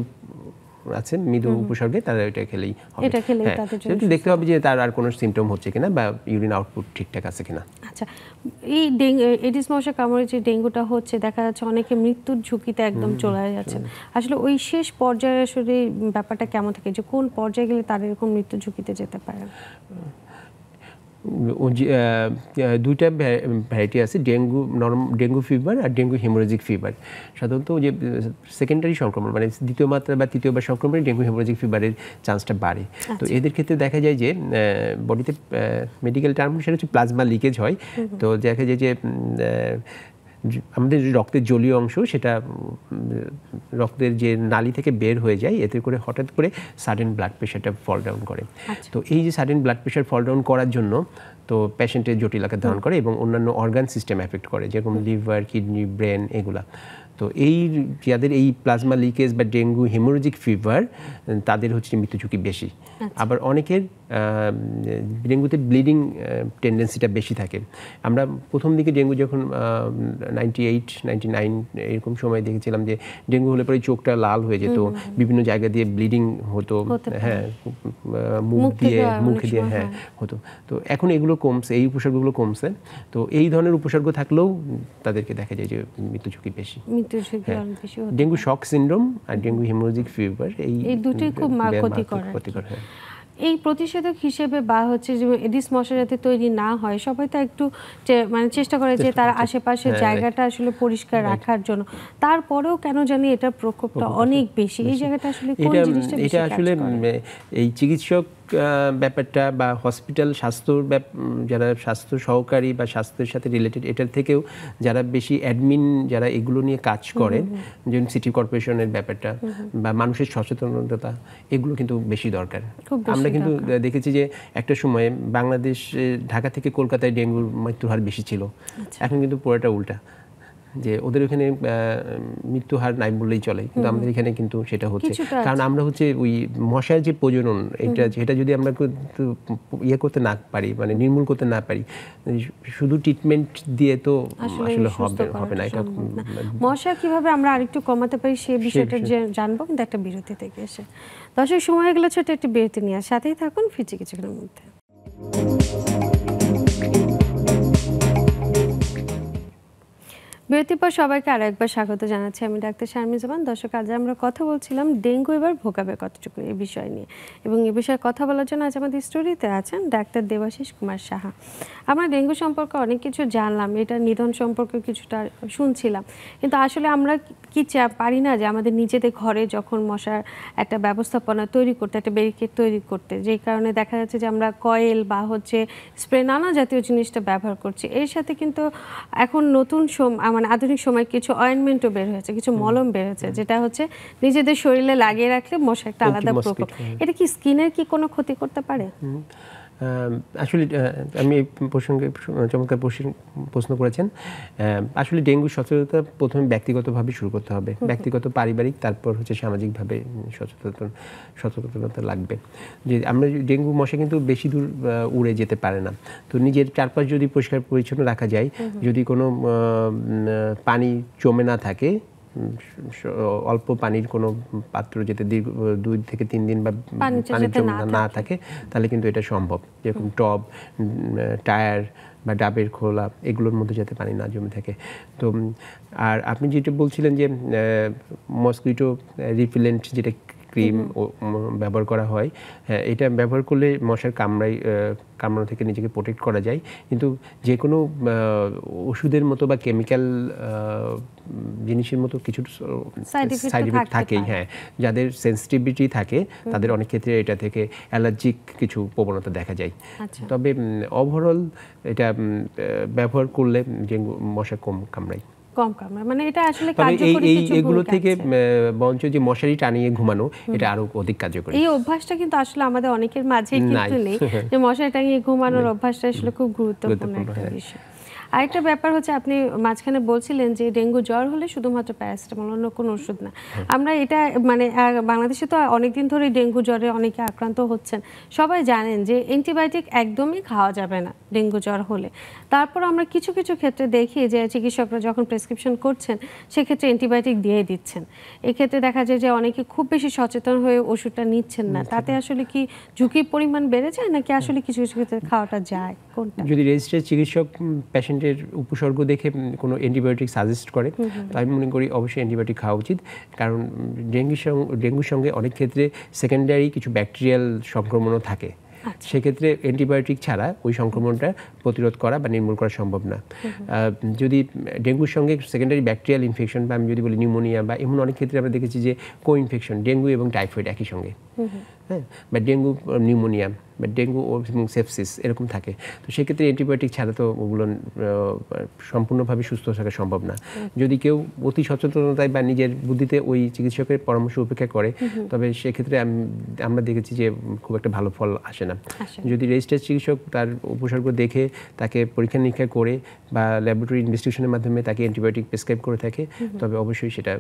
আছে, মৃদু উপসর্গে তারা এটা খেলেই হবে। সেটা দেখতে হবে যে তার আর কোনো সিমটম হচ্ছে কিনা বা ইউরিন আউটপুট ঠিকঠাক আছে কিনা। আচ্ছা, এই এডিস মশা কামড়ে যে ডেঙ্গুটা হচ্ছে, দেখা যাচ্ছে অনেকে মৃত্যুর ঝুঁকিতে একদম চলে যাচ্ছেন। আসলে ওই শেষ পর্যায়ে আসলে ব্যাপারটা কেমন থাকে, যে কোন পর্যায়ে গেলে তার এরকম মৃত্যুর ঝুঁকিতে যেতে পারে? দুইটা ভ্যারাইটি আছে, ডেঙ্গু ফিভার আর ডেঙ্গু হেমোরেজিক ফিভার। সাধারণত যে সেকেন্ডারি সংক্রমণ মানে দ্বিতীয় মাত্রা বা তৃতীয়বার সংক্রমণে ডেঙ্গু হেমোরেজিক ফিভারের চান্সটা বাড়ে। তো এদের ক্ষেত্রে দেখা যায় যে বডিতে মেডিকেল টার্ম সেটা হচ্ছে প্লাজমা লিকেজ হয়। তো দেখা যায় যে আমাদের রক্তের জলীয় অংশ সেটা রক্তের যে নালী থেকে বের হয়ে যায়, এতে করে হঠাৎ করে সাডেন ব্লাড প্রেশারটা ফল ডাউন করে। তো এই যে sudden blood pressure fall down করার জন্য তো পেশেন্টের জটিল আকার ধারণ করে এবং অন্যান্য অর্গান সিস্টেম এফেক্ট করে, যেরকম লিভার, কিডনি, ব্রেন এগুলা। তো এই যাদের এই প্লাজমা লিকেজ বা ডেঙ্গু হেমোরেজিক ফিভার, তাদের হচ্ছে মৃত্যু ঝুঁকি বেশি। আবার অনেকের ডেঙ্গুতে ব্লিডিং টেন্ডেন্সিটা বেশি থাকে। আমরা প্রথম দিকে ডেঙ্গু যখন 98, 99 এরকম সময় দেখেছিলাম যে ডেঙ্গু হলে পরে চোখটা লাল হয়ে যেত, বিভিন্ন জায়গা দিয়ে ব্লিডিং হতো, হ্যাঁ মুখ দিয়ে হ্যাঁ হতো। তো এখন এগুলো কমছে, এই উপসর্গগুলো কমছে। তো এই ধরনের উপসর্গ থাকলেও তাদেরকে দেখা যায় যে মৃত্যু ঝুঁকি বেশি। ডেঙ্গু শক সিনড্রোম আর ডেঙ্গু হেমোরেজিক ফিভার এই দুটোই খুব ক্ষতিকর। এই প্রতিষেধক হিসেবে বা হচ্ছে যে এডিস মশা যাতে তৈরি না হয়, সবাই তো একটু মানে চেষ্টা করে যে তার আশেপাশের জায়গাটা আসলে পরিষ্কার রাখার জন্য। তারপরেও কেন জানি এটা প্রকোপটা অনেক বেশি এই জায়গাটা আসলে কোন জিনিসটা বেশি কাজ করে? এটা আসলে এই চিকিৎসক ব্যাপারটা বা হসপিটাল যারা স্বাস্থ্য সহকারী বা স্বাস্থ্যের সাথে রিলেটেড, এটার থেকেও যারা বেশি অ্যাডমিন যারা এগুলো নিয়ে কাজ করেন, যেমন সিটি কর্পোরেশনের ব্যাপারটা বা মানুষের সচেতনতা, এগুলো কিন্তু বেশি দরকার। আমরা কিন্তু দেখেছি যে একটা সময়ে বাংলাদেশ ঢাকা থেকে কলকাতায় ডেঙ্গুর মৃত্যুর হার বেশি ছিল, এখন কিন্তু পুরোটা উল্টা, যে ওদের ওখানে মৃত্যু হার নাই বললেই চলে, কিন্তু আমাদের এখানে কিন্তু সেটা হচ্ছে। কারণ আমরা হচ্ছে ওই মশার যে প্রজনন, এটা যদি আমরা ইয়ে করতে না পারি, মানে নির্মূল করতে না পারি, শুধু ট্রিটমেন্ট দিয়ে তো আসলে হবে না। এটা মশা কিভাবে আমরা আরেকটু কমাতে পারি সেই বিষয়টা জানবো, কিন্তু একটা বিরতি থেকে এসে। দর্শক, সময় হয়ে গেল ছোট একটি বিরতি নিয়ে, সাথেই থাকুন, ফিরছি কিছুক্ষণের মধ্যে। বিরতির পর সবাইকে আরো একবার স্বাগত জানাচ্ছি। আমি ডাক্তার শারমিন জামান। দর্শক, আজ আমরা কথা বলছিলাম ডেঙ্গু এবার ভোগাবে কতটুকু এই বিষয় নিয়ে, এবং এ বিষয়ে কথা বলার জন্য আজ আমাদের স্টুডিওতে আছেন ডাক্তার দেবাশিস কুমার সাহা। আমরা ডেঙ্গু সম্পর্কে অনেক কিছু জানলাম, এটা নিধন সম্পর্কে কিছুটা শুনছিলাম, কিন্তু আসলে আমরা কি পারি না যে আমাদের নিজেদের ঘরে যখন মশার একটা ব্যবস্থাপনা তৈরি করতে, একটা ব্যারিকেড তৈরি করতে, যেই কারণে দেখা যাচ্ছে যে আমরা কয়েল বা স্প্রে নানা জাতীয় জিনিসটা ব্যবহার করছি। এর সাথে কিন্তু এখন নতুন মানে আধুনিক সময় কিছু অয়েনমেন্টও বের হয়েছে, কিছু মলম বের হয়েছে, যেটা নিজেদের শরীরে লাগিয়ে রাখলে মশা একটা আলাদা প্রকোপ। এটা কি স্কিনের কি কোনো ক্ষতি করতে পারে? আসলে আমি এই প্রসঙ্গে চমৎকার প্রশ্ন করেছেন। আসলে ডেঙ্গু সচেতনতা প্রথমে ব্যক্তিগতভাবে শুরু করতে হবে, ব্যক্তিগত, পারিবারিক, তারপর সামাজিকভাবে সচেতনতা লাগবে। যে আমরা ডেঙ্গু মশা কিন্তু বেশি দূর উড়ে যেতে পারে না, তো নিজের চারপাশ যদি পরিষ্কার পরিচ্ছন্ন রাখা যায়, যদি কোনো পানি জমে না থাকে, অল্প পানির কোনো পাত্র যেতে 2 থেকে 3 দিন বা পানি জমে না থাকে, তাহলে কিন্তু এটা সম্ভব। যেরকম টব, টায়ার বা ডাবের খোলা, এগুলোর মধ্যে যাতে পানি না জমে থাকে। তো আর আপনি যেটা বলছিলেন যে মসকিটো রিপেলেন্ট যেটা ক্রিম ব্যবহার করা হয়, এটা ব্যবহার করলে মশার কামড়ানো থেকে নিজেকে প্রোটেক্ট করা যায়, কিন্তু যে কোনো ওষুধের মতো বা কেমিক্যাল জিনিসের মতো কিছু সাইড ইফেক্ট থাকেই। হ্যাঁ, যাদের সেন্সিটিভিটি থাকে তাদের অনেক ক্ষেত্রে এটা থেকে অ্যালার্জিক কিছু প্রবণতা দেখা যায়। তবে ওভারঅল এটা ব্যবহার করলে ডেঙ্গু মশা কম কামড়ায়। মানে এটা আসলে কার্যকরী কিছু এগুলো থেকে বঞ্চ যে মশারি টানিয়ে ঘুমানো, এটা আরো অধিক কার্যকরী। এই অভ্যাসটা কিন্তু আসলে আমাদের অনেকের মাঝে কিন্তু নেই, যে মশারি টানিয়ে ঘুমানোর অভ্যাসটা আসলে খুব গুরুত্বপূর্ণ একটা বিষয়। আরেকটা ব্যাপার আপনি মাঝখানে বলছিলেন যে ডেঙ্গু জ্বর হলে শুধুমাত্র প্যারাসিটামল, অন্য কোনো ওষুধ না। আমরা এটা মানে বাংলাদেশে তো অনেকদিন ধরে ডেঙ্গু জ্বরে অনেকে আক্রান্ত হচ্ছেন, সবাই জানেন যে অ্যান্টিবায়োটিক একদমই খাওয়া যাবে না ডেঙ্গু জ্বর হলে। তারপর আমরা কিছু কিছু ক্ষেত্রে দেখি যে চিকিৎসকরা যখন প্রেসক্রিপশন করছেন সেক্ষেত্রে অ্যান্টিবায়োটিক দিয়ে দিচ্ছেন। এক্ষেত্রে দেখা যায় যে অনেকে খুব বেশি সচেতন হয়ে ওষুধটা নিচ্ছেন না। তাতে আসলে কি ঝুঁকির পরিমাণ বেড়ে যায়, নাকি আসলে কিছু কিছু ক্ষেত্রে খাওয়াটা যায়? কোনটা? যদি রেজিস্টার্ড চিকিৎসক পেশেন্টের উপসর্গ দেখে কোনো অ্যান্টিবায়োটিক সাজেস্ট করে, তো আমি মনে করি অবশ্যই অ্যান্টিবায়োটিক খাওয়া উচিত। কারণ ডেঙ্গুর সঙ্গে অনেক ক্ষেত্রে সেকেন্ডারি কিছু ব্যাকটেরিয়াল সংক্রমণও থাকে। সেক্ষেত্রে অ্যান্টিবায়োটিক ছাড়া ওই সংক্রমণটা প্রতিরোধ করা বা নির্মূল করা সম্ভব না। যদি ডেঙ্গুর সঙ্গে সেকেন্ডারি ব্যাকটেরিয়াল ইনফেকশন বা আমি যদি বলি নিউমোনিয়া, বা এমন অনেক ক্ষেত্রে আমরা দেখেছি যে কো ইনফেকশন, ডেঙ্গু এবং টাইফয়েড একই সঙ্গে, হ্যাঁ, বা ডেঙ্গু নিউমোনিয়া বা ডেঙ্গু এবং সেপসিস এরকম থাকে, তো সেক্ষেত্রে অ্যান্টিবায়োটিক ছাড়া তো ওগুলো সম্পূর্ণভাবে সুস্থ থাকা সম্ভব না। যদি কেউ অতি সচেতনতায় বা নিজের বুদ্ধিতে ওই চিকিৎসকের পরামর্শ উপেক্ষা করে, তবে সেক্ষেত্রে আমরা দেখেছি যে খুব একটা ভালো ফল আসে না। যদি রেজিস্টার্ড চিকিৎসক তার উপসর্গ দেখে তাকে পরীক্ষা নিরীক্ষা করে বা ল্যাবরেটরি ইনভেস্টিগেশনের মাধ্যমে তাকে অ্যান্টিবায়োটিক প্রেসক্রাইব করে থাকে, তবে অবশ্যই সেটা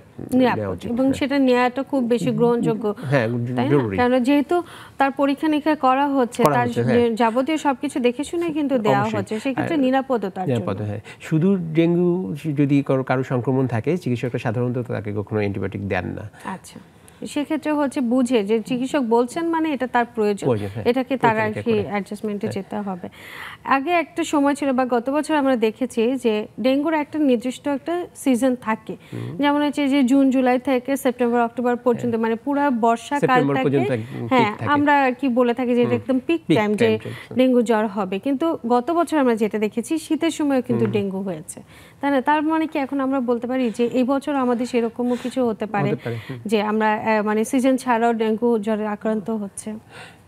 নেওয়া উচিত, এবং সেটা নেওয়াটা খুব বেশি গ্রহণযোগ্য। হ্যাঁ, জরুরি। কারণ যেহেতু তার পরীক্ষা নিরীক্ষা করা হচ্ছে, তার যাবতীয় সবকিছু দেখে শুনে কিন্তু দেওয়া হচ্ছে, সেক্ষেত্রে নিরাপদতার জন্য। হ্যাঁ, শুধু ডেঙ্গু যদি কারো সংক্রমণ থাকে, চিকিৎসকরা সাধারণত তাকে কখনো অ্যান্টিবায়োটিক দেন না। আচ্ছা, সেক্ষেত্রে বুঝে যে চিকিৎসক বলছেন মানে এটা তার প্রয়োজন, এটাকে তার আর কি অ্যাডজাস্টমেন্টে যেতে হবে। আগে একটা সময় ছিল বা গত বছর আমরা দেখেছি যে ডেঙ্গুর একটা নির্দিষ্ট একটা সিজন থাকে, যেমন হচ্ছে যে জুন জুলাই থেকে সেপ্টেম্বর অক্টোবর পর্যন্ত, মানে পুরো বর্ষাকালটাকে, হ্যাঁ, আমরা কি বলে থাকি যে এটা একদম পিক টাইম যে ডেঙ্গু জ্বর হবে। কিন্তু গত বছর আমরা যেটা দেখেছি শীতের সময়ও কিন্তু ডেঙ্গু হয়েছে, তাই না? তার মানে কি এখন আমরা বলতে পারি যে এই বছর আমাদের সেরকমও কিছু হতে পারে যে আমরা মানে সিজন ছাড়াও ডেঙ্গু জ্বরে আক্রান্ত হচ্ছে?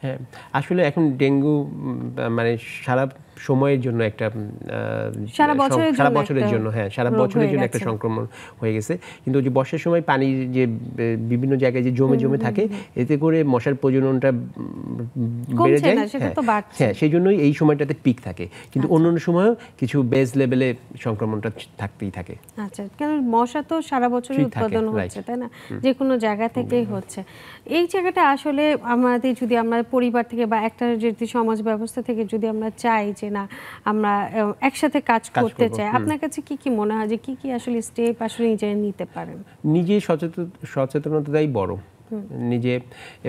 হ্যাঁ, আসলে এখন ডেঙ্গু মানে সারা সময়ের জন্য একটা সারা বছরের জন্য, হ্যাঁ, সারা বছরের জন্য একটা সংক্রমণ হয়ে গেছে। কিন্তু যে বর্ষার সময় পানি যে বিভিন্ন জায়গায় যে জমে থাকে, এতে করে মশার প্রজননটা বেড়ে যায়। হ্যাঁ, সেই জন্যই এই সময়টাতে পিক থাকে, কিন্তু অন্যান্য সময়ও কিছু বেস লেভেলে সংক্রমণটা থাকতেই থাকে। আচ্ছা, কারণ মশা তো সারা বছরই উৎপাদন হচ্ছে, তাই না? যে কোনো জায়গা থেকেই হচ্ছে। এই জায়গাটা আসলে আমাদের যদি আমরা পরিবার থেকে বা একটা যদি সমাজ ব্যবস্থা থেকে যদি আমরা চাই যে না আমরা একসাথে কাজ করতে চাই, আপনার কাছে কি কি মনে হয় যে কি কি আসলে স্টেপ আসলে নিজে নিতে পারেন? নিজে সচেতনতাই বড়, নিজে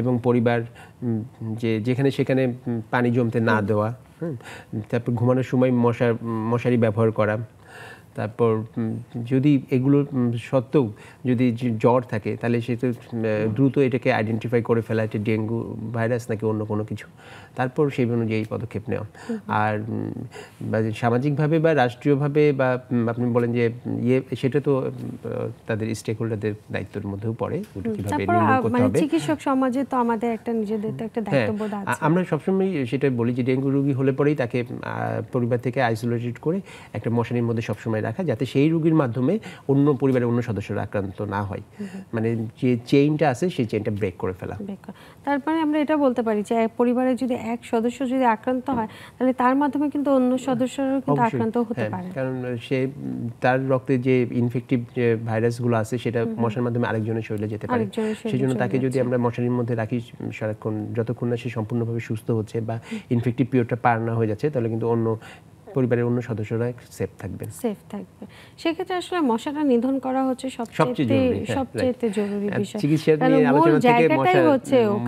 এবং পরিবার, যে যেখানে সেখানে পানি জমতে না দেওয়া, তারপর ঘুমানোর সময় মশারি ব্যবহার করা, তারপর যদি এগুলো সত্ত্বেও যদি জ্বর থাকে তাহলে সেটা দ্রুত এটাকে আইডেন্টিফাই করে ফেলা এটা ডেঙ্গু ভাইরাস নাকি অন্য কোনো কিছু, তারপর সেই অনুযায়ী পদক্ষেপ নেওয়া। আর সামাজিকভাবে বা রাষ্ট্রীয়ভাবে বা আপনি বলেন যে সেটা তো তাদের স্টেক হোল্ডারদের দায়িত্বের মধ্যেও পড়ে, ওটা কীভাবে নির্মূল করতে হবে। চিকিৎসক সমাজে তো আমাদের একটা নিজেদের তো একটা দায়িত্ববোধ আছে। আমরা সবসময় সেটা বলি যে ডেঙ্গু রোগী হলে পরেই তাকে পরিবার থেকে আইসোলেটেড করে একটা মশারির মধ্যে সবসময় রাখা, যাতে সেই রোগীর মাধ্যমে অন্য পরিবারের অন্য সদস্যরা আক্রান্ত না হয়, মানে যে চেইনটা আছে সেই চেইনটা ব্রেক করে ফেলা। তারপরে আমরা এটা বলতে পারি যে পরিবারের যদি এক সদস্য যদি আক্রান্ত হয় তাহলে তার মাধ্যমে কিন্তু অন্য সদস্যরাও কিন্তু আক্রান্ত হতে পারে, কারণ সে তার রক্তে যে ইনফেক্টিভ যে ভাইরাসগুলো আছে সেটা মশার মাধ্যমে আরেকজনের শরীরে যেতে পারে। সেই জন্য তাকে যদি আমরা মশারির মধ্যে রাখি সারাক্ষণ, যতক্ষণ না সে সম্পূর্ণভাবে সুস্থ হচ্ছে বা ইনফেক্টিভ পিরিয়ডটা পার না হয়ে যাচ্ছে, তাহলে কিন্তু অন্য পরিবারের অন্য সদস্যরা সেফ থাকবে। সেক্ষেত্রে আসলে মশাটা নিধন করা হচ্ছে সবচেয়ে জরুরি বিষয়। চিকিৎসা নিয়ে আলোচনা থেকে মশা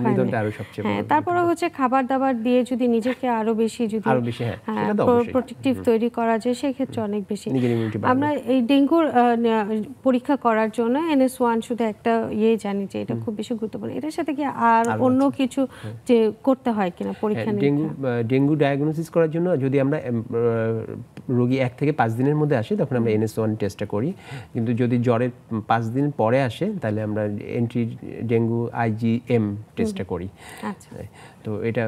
নিধনটা আরো সবচেয়ে বড়। তারপরে হচ্ছে খাবার দাবার দিয়ে যদি নিজেকে আরো বেশি প্রোটেক্টিভ তৈরি করা যায়, সেক্ষেত্রে অনেক বেশি আমরা এই ডেঙ্গুর পরীক্ষা করার জন্য NS1 শুধু একটা জানি যে এটা খুব বেশি গুরুত্বপূর্ণ। এটার সাথে কি আর অন্য কিছু যে করতে হয় কিনা পরীক্ষা? ডেঙ্গু ডায়াগনোসিস করার জন্য যদি আমরা রোগী 1 থেকে 5 দিনের মধ্যে আসে তখন আমরা NS1 টেস্টটা করি, কিন্তু যদি জ্বরের 5 দিন পরে আসে তাহলে আমরা অ্যান্টি ডেঙ্গু IgM টেস্টটা করি। আচ্ছা, তো এটা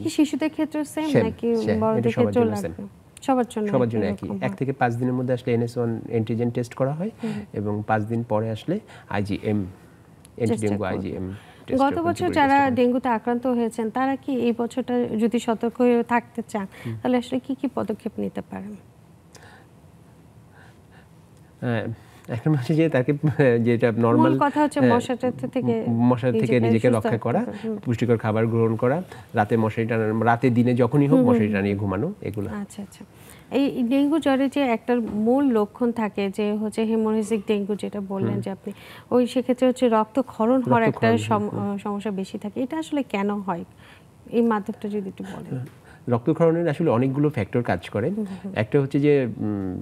কি শিশুদের ক্ষেত্রে সেম নাকি বড়দের ক্ষেত্রেও লাগবে? সবার জন্য একই। 1 থেকে 5 দিনের মধ্যে আসলে NS1 অ্যান্টিজেন টেস্ট করা হয় এবং 5 দিন পরে আসলে IgM অ্যান্টি ডেঙ্গু IgM। গত বছর যারা ডেঙ্গুতে আক্রান্ত হয়েছেন তারা কি এই বছরটা যদি সতর্ক হয়ে থাকতে চান তাহলে আসলে কি কি পদক্ষেপ নিতে পারেন? এখন হচ্ছে যে তাকে যেটা নরমাল কথা হচ্ছে মশা থেকে নিজেকে রক্ষা করা, পুষ্টিকর খাবার গ্রহণ করা, রাতে মশারি টানানো, রাতে দিনে যখনই হোক মশারি টানিয়ে ঘুমানো, এগুলো। আচ্ছা। এই ডেঙ্গু জ্বরে যে একটা মূল লক্ষণ থাকে যে হচ্ছে হেমোরেজিক ডেঙ্গু, যেটা বললেন যে আপনি, ওই সেক্ষেত্রে হচ্ছে রক্তক্ষরণ হওয়ার একটা সমস্যা বেশি থাকে। এটা আসলে কেন হয়, এই মাধ্যমটা যদি একটু বলেন। রক্তক্ষরণের আসলে অনেকগুলো ফ্যাক্টর কাজ করে। একটা হচ্ছে যে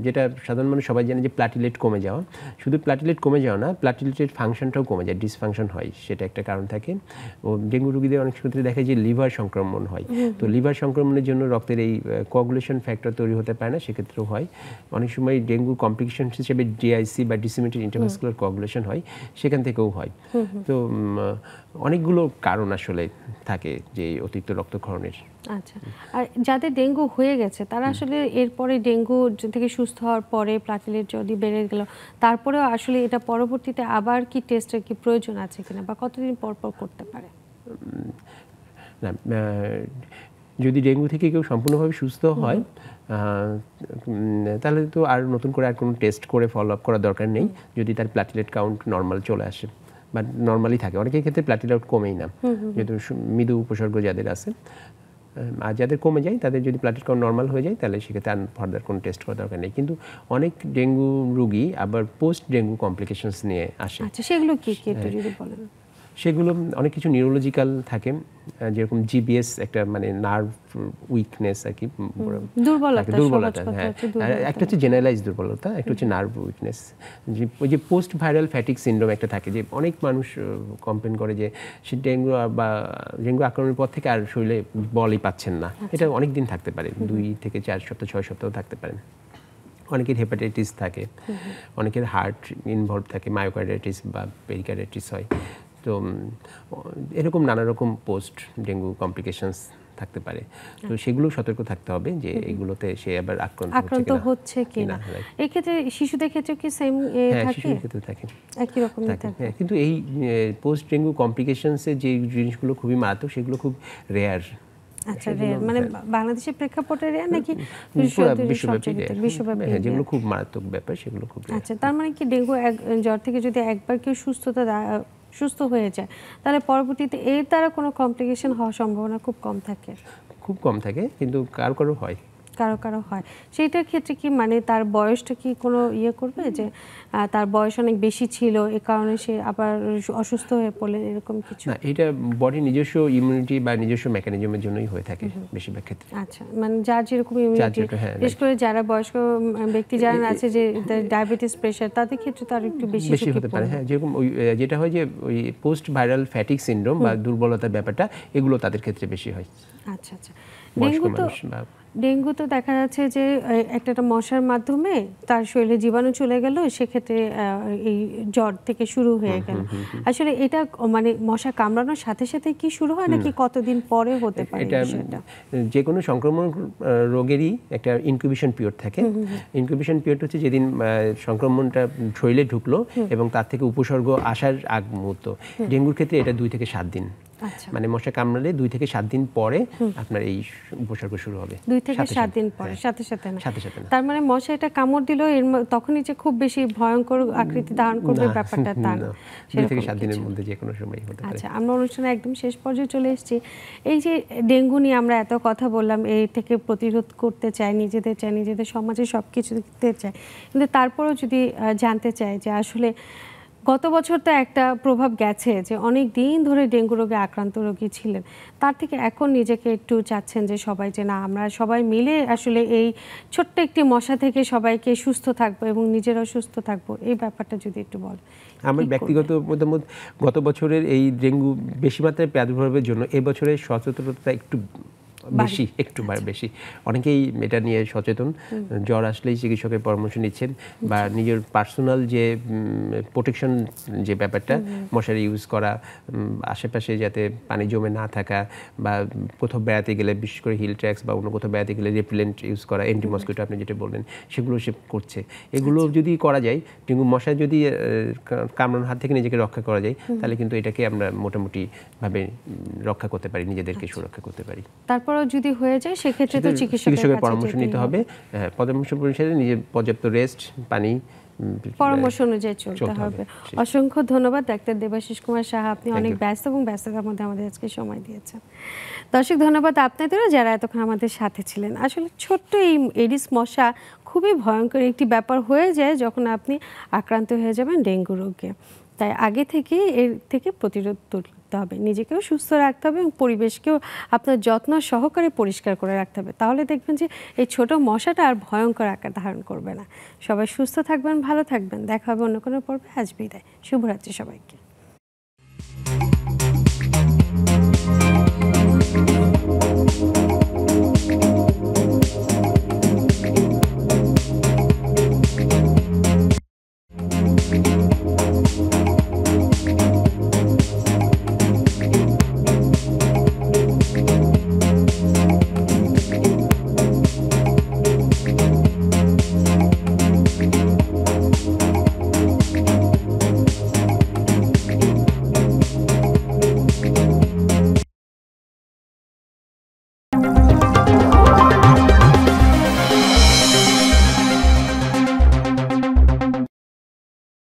যেটা সাধারণ মানুষ সবাই জানে যে প্লাটিলেট কমে যাওয়া, শুধু প্লাটিলেট কমে যাওয়া না, প্লাটিলেটের ফাংশনটাও কমে যায়, ডিসফাংশন হয়, সেটা একটা কারণ থাকে। ও ডেঙ্গু রোগীদের অনেক ক্ষেত্রে দেখা যায় লিভার সংক্রমণ হয়, তো লিভার সংক্রমণের জন্য রক্তের এই কোয়াগুলেশন ফ্যাক্টর তৈরি হতে পারে না, সেক্ষেত্রেও হয়। অনেক সময় ডেঙ্গু কমপ্লিকেশন হিসেবে DIC বা ডিসিমেটেড ইন্টারভাস্কুলার কোয়াগুলেশন হয়, সেখান থেকেও হয়। তো অনেকগুলো কারণ আসলে থাকে যে অতিরিক্ত রক্তক্ষরণের। আচ্ছা, আর যাদের ডেঙ্গু হয়ে গেছে তারা আসলে এরপরে ডেঙ্গু থেকে সুস্থ হওয়ার পরে প্লাটিলেট যদি বেড়ে গেল, তারপরেও আসলে এটা পরবর্তীতে আবার কি টেস্টের কি প্রয়োজন আছে কিনা বা কতদিন পর পর করতে পারে? না, যদি ডেঙ্গু থেকে কেউ সম্পূর্ণভাবে সুস্থ হয় তাহলে তো আর নতুন করে আর কোনো টেস্ট করে ফলো আপ করার দরকার নেই, যদি তার প্লাটিলেট কাউন্ট নর্মাল চলে আসে বা নর্মালি থাকে। অনেকের ক্ষেত্রে প্লাটিলেট কমেই না, যেহেতু মৃদু উপসর্গ যাদের আছে। আর যাদের কমে যায় তাদের যদি প্লাটিলেট কাউন্ট নর্মাল হয়ে যায় তাহলে সেক্ষেত্রে আর ফার্দার কোনো টেস্ট করার দরকার নেই। কিন্তু অনেক ডেঙ্গু রোগী আবার পোস্ট ডেঙ্গু কমপ্লিকেশনস নিয়ে আসে। আচ্ছা, সেগুলো কি একটু যদি বলেন। সেগুলো অনেক কিছু নিউরোলজিক্যাল থাকে, যেরকম GBS একটা মানে নার্ভ উইকনেস আর কি, দুর্বলতা। হ্যাঁ, একটা হচ্ছে জেনারেলাইজ দুর্বলতা, একটা হচ্ছে নার্ভ উইকনেস। ওই যে পোস্ট ভাইরাল ফ্যাটিক সিনড্রোম একটা থাকে, যে অনেক মানুষ কমপ্লেন করে যে সে ডেঙ্গু আক্রমণের পর থেকে আর শরীরে বলই পাচ্ছেন না। এটা অনেক দিন থাকতে পারে, 2 থেকে 4 সপ্তাহ 6 সপ্তাহ থাকতে পারে। অনেকের হেপাটাইটিস থাকে, অনেকের হার্ট ইনভলভ থাকে, মায়োকার্ডাইটিস বা পেরিকার্ডাইটিস হয়। তো এরকম নানা রকম পোস্ট ডেঙ্গু কমপ্লিকেশনস থাকতে পারে, তো সেগুলো সতর্ক থাকতে হবে যে এগুলোতে সে আবার আক্রান্ত হচ্ছে কিনা। এই ক্ষেত্রে শিশুদের ক্ষেত্রে কি সেম থাকে? শিশুদের ক্ষেত্রে থাকে, একই রকম থাকে। কিন্তু এই পোস্ট ডেঙ্গু কমপ্লিকেশনসে যে জিনিসগুলো খুবই মারাত্মক সেগুলো খুব রেয়ার। আচ্ছা, রেয়ার মানে বাংলাদেশের প্রেক্ষাপটে রেয়ার নাকি বিশ্বব্যাপী? হ্যাঁ, যেগুলো খুব মারাত্মক ব্যাপার সেগুলো খুব রেয়ার। আচ্ছা, তার মানে কি ডেঙ্গু জ্বর থেকে যদি একবার কেউ সুস্থ হয়ে যায় তাহলে পরবর্তীতে এর দ্বারা কোনো কমপ্লিকেশন হওয়ার সম্ভাবনা খুব কম থাকে? খুব কম থাকে, কিন্তু কারো হয়। কারো কারো হয়, সেইটার ক্ষেত্রে কি মানে তার বয়সটা কি কোনো ইয়ে করবে যে তার বয়স অনেক বেশি ছিল এ কারণে সে আবার অসুস্থ হয়ে পড়লেন এরকম কিছু? না, এটা বডির নিজস্ব ইমিউনিটি বা নিজস্ব মেকানিজমের জন্যই হয়ে থাকে বেশিরভাগ ক্ষেত্রে। আচ্ছা, মানে যার যেরকম ইমিউনিটি, হ্যাঁ, বিশেষ করে যারা বয়স্ক ব্যক্তি যারা আছে যে ডায়াবেটিস প্রেশার, তাদের ক্ষেত্রে তার একটু বেশি হতে পারে। হ্যাঁ, যেরকম ওই যেটা হয় যে ওই পোস্ট ভাইরাল ফ্যাটিক সিনড্রোম বা দুর্বলতার ব্যাপারটা, এগুলো তাদের ক্ষেত্রে বেশি হয়। আচ্ছা আচ্ছা। ডেঙ্গু তো দেখা যাচ্ছে যে একটা মশার মাধ্যমে তার শরীরে জীবাণু চলে গেল, সেক্ষেত্রে এই জ্বর থেকে শুরু হয়ে গেল। আসলে এটা মানে মশা কামড়ানোর সাথে সাথে কি শুরু হয় নাকি কতদিন পরে হতে পারে? এটা যে কোনো সংক্রমণ রোগেরই একটা ইনকিউবেশন পিরিয়ড থাকে। ইনকিউবেশন পিরিয়ড হচ্ছে যেদিন সংক্রমণটা শরীরে ঢুকলো এবং তার থেকে উপসর্গ আসার আগ মুহূর্ত। ডেঙ্গুর ক্ষেত্রে এটা 2 থেকে 7 দিন। মানে মশা কামড়ালে 2 থেকে 7 দিন পরে আপনার এই উপসর্গ শুরু হবে। 2 থেকে 7 দিন পরে, সাথে সাথে না? তার মানে মশা এটা কামড় দিল তখনই যে খুব বেশি ভয়ঙ্কর আকৃতি ধারণ করবে ব্যাপারটা তা না। 2 থেকে 7 দিনের মধ্যে যে কোনো সময় হতে পারে। আচ্ছা, আমরা অনুষ্ঠানে একদম শেষ পর্যায়ে চলে এসেছি। এই যে ডেঙ্গু নিয়ে আমরা এত কথা বললাম, এই থেকে প্রতিরোধ করতে চাই, নিজেদের সমাজে সব কিছু দিতে চাই, কিন্তু তারপরেও যদি জানতে চাই যে আসলে গত বছর তো একটা প্রভাব গেছে যে অনেক দিন ধরে ডেঙ্গু রোগে আক্রান্ত রোগী ছিলেন, তার থেকে এখন নিজেকে একটু চাচ্ছেন যে সবাই যে না, আমরা সবাই মিলে আসলে এই ছোট্ট একটি মশা থেকে সবাইকে সুস্থ থাকবো এবং নিজেরাও সুস্থ থাকবো, এই ব্যাপারটা যদি একটু বল। আমার ব্যক্তিগত মতামত, গত বছরের এই ডেঙ্গু বেশি মাত্রায় প্রাদুর্ভাবের জন্য এবছরের সচেতনতা একটু বেশি। অনেকেই এটা নিয়ে সচেতন, জ্বর আসলেই চিকিৎসকের পরামর্শ নিচ্ছেন বা নিজের পার্সোনাল যে প্রোটেকশন যে ব্যাপারটা, মশারি ইউজ করা, আশেপাশে যাতে পানি জমে না থাকা, বা কোথাও বেড়াতে গেলে বিশেষ করে হিল ট্র্যাক্স বা অন্য কোথাও বেড়াতে গেলে রেপিলেন্ট ইউজ করা, অ্যান্টিমসকিটো আপনি যেটা বললেন, সেগুলো সে করছে। এগুলো যদি করা যায়, ডেঙ্গু মশা যদি কামড়ানোর হাত থেকে নিজেকে রক্ষা করা যায়, তাহলে কিন্তু এটাকে আমরা মোটামুটিভাবে রক্ষা করতে পারি, নিজেদেরকে সুরক্ষা করতে পারি। তারপরও যদি হয়ে যায় সেক্ষেত্রে তো চিকিৎসকের পরামর্শ নিতে হবে। পরামর্শ অনুসারে নিজের পর্যাপ্ত রেস্ট, পানি, পরামর্শ অনুযায়ী চলতে হবে। অসংখ্য ধন্যবাদ ডাক্তার দেবাশিস কুমার সাহা, আপনি অনেক ব্যস্ত এবং ব্যস্ততার মধ্যে আমাদের আজকে সময় দিয়েছেন। দর্শক, ধন্যবাদ আপনাদেরও যারা এতক্ষণ আমাদের সাথে ছিলেন। আসলে ছোট্ট এই এডিস মশা খুবই ভয়ঙ্কর একটি ব্যাপার হয়ে যায় যখন আপনি আক্রান্ত হয়ে যাবেন ডেঙ্গু রোগে। তাই আগে থেকে এর থেকে প্রতিরোধ করতে হবে, নিজেকেও সুস্থ রাখতে হবে এবং পরিবেশকেও আপনার যত্ন সহকারে পরিষ্কার করে রাখতে হবে। তাহলে দেখবেন যে এই ছোট মশাটা আর ভয়ঙ্কর আকার ধারণ করবে না। সবাই সুস্থ থাকবেন, ভালো থাকবেন। দেখা হবে অন্য কোনো পর্বে। আজ বিদায়। শুভরাত্রি সবাইকে।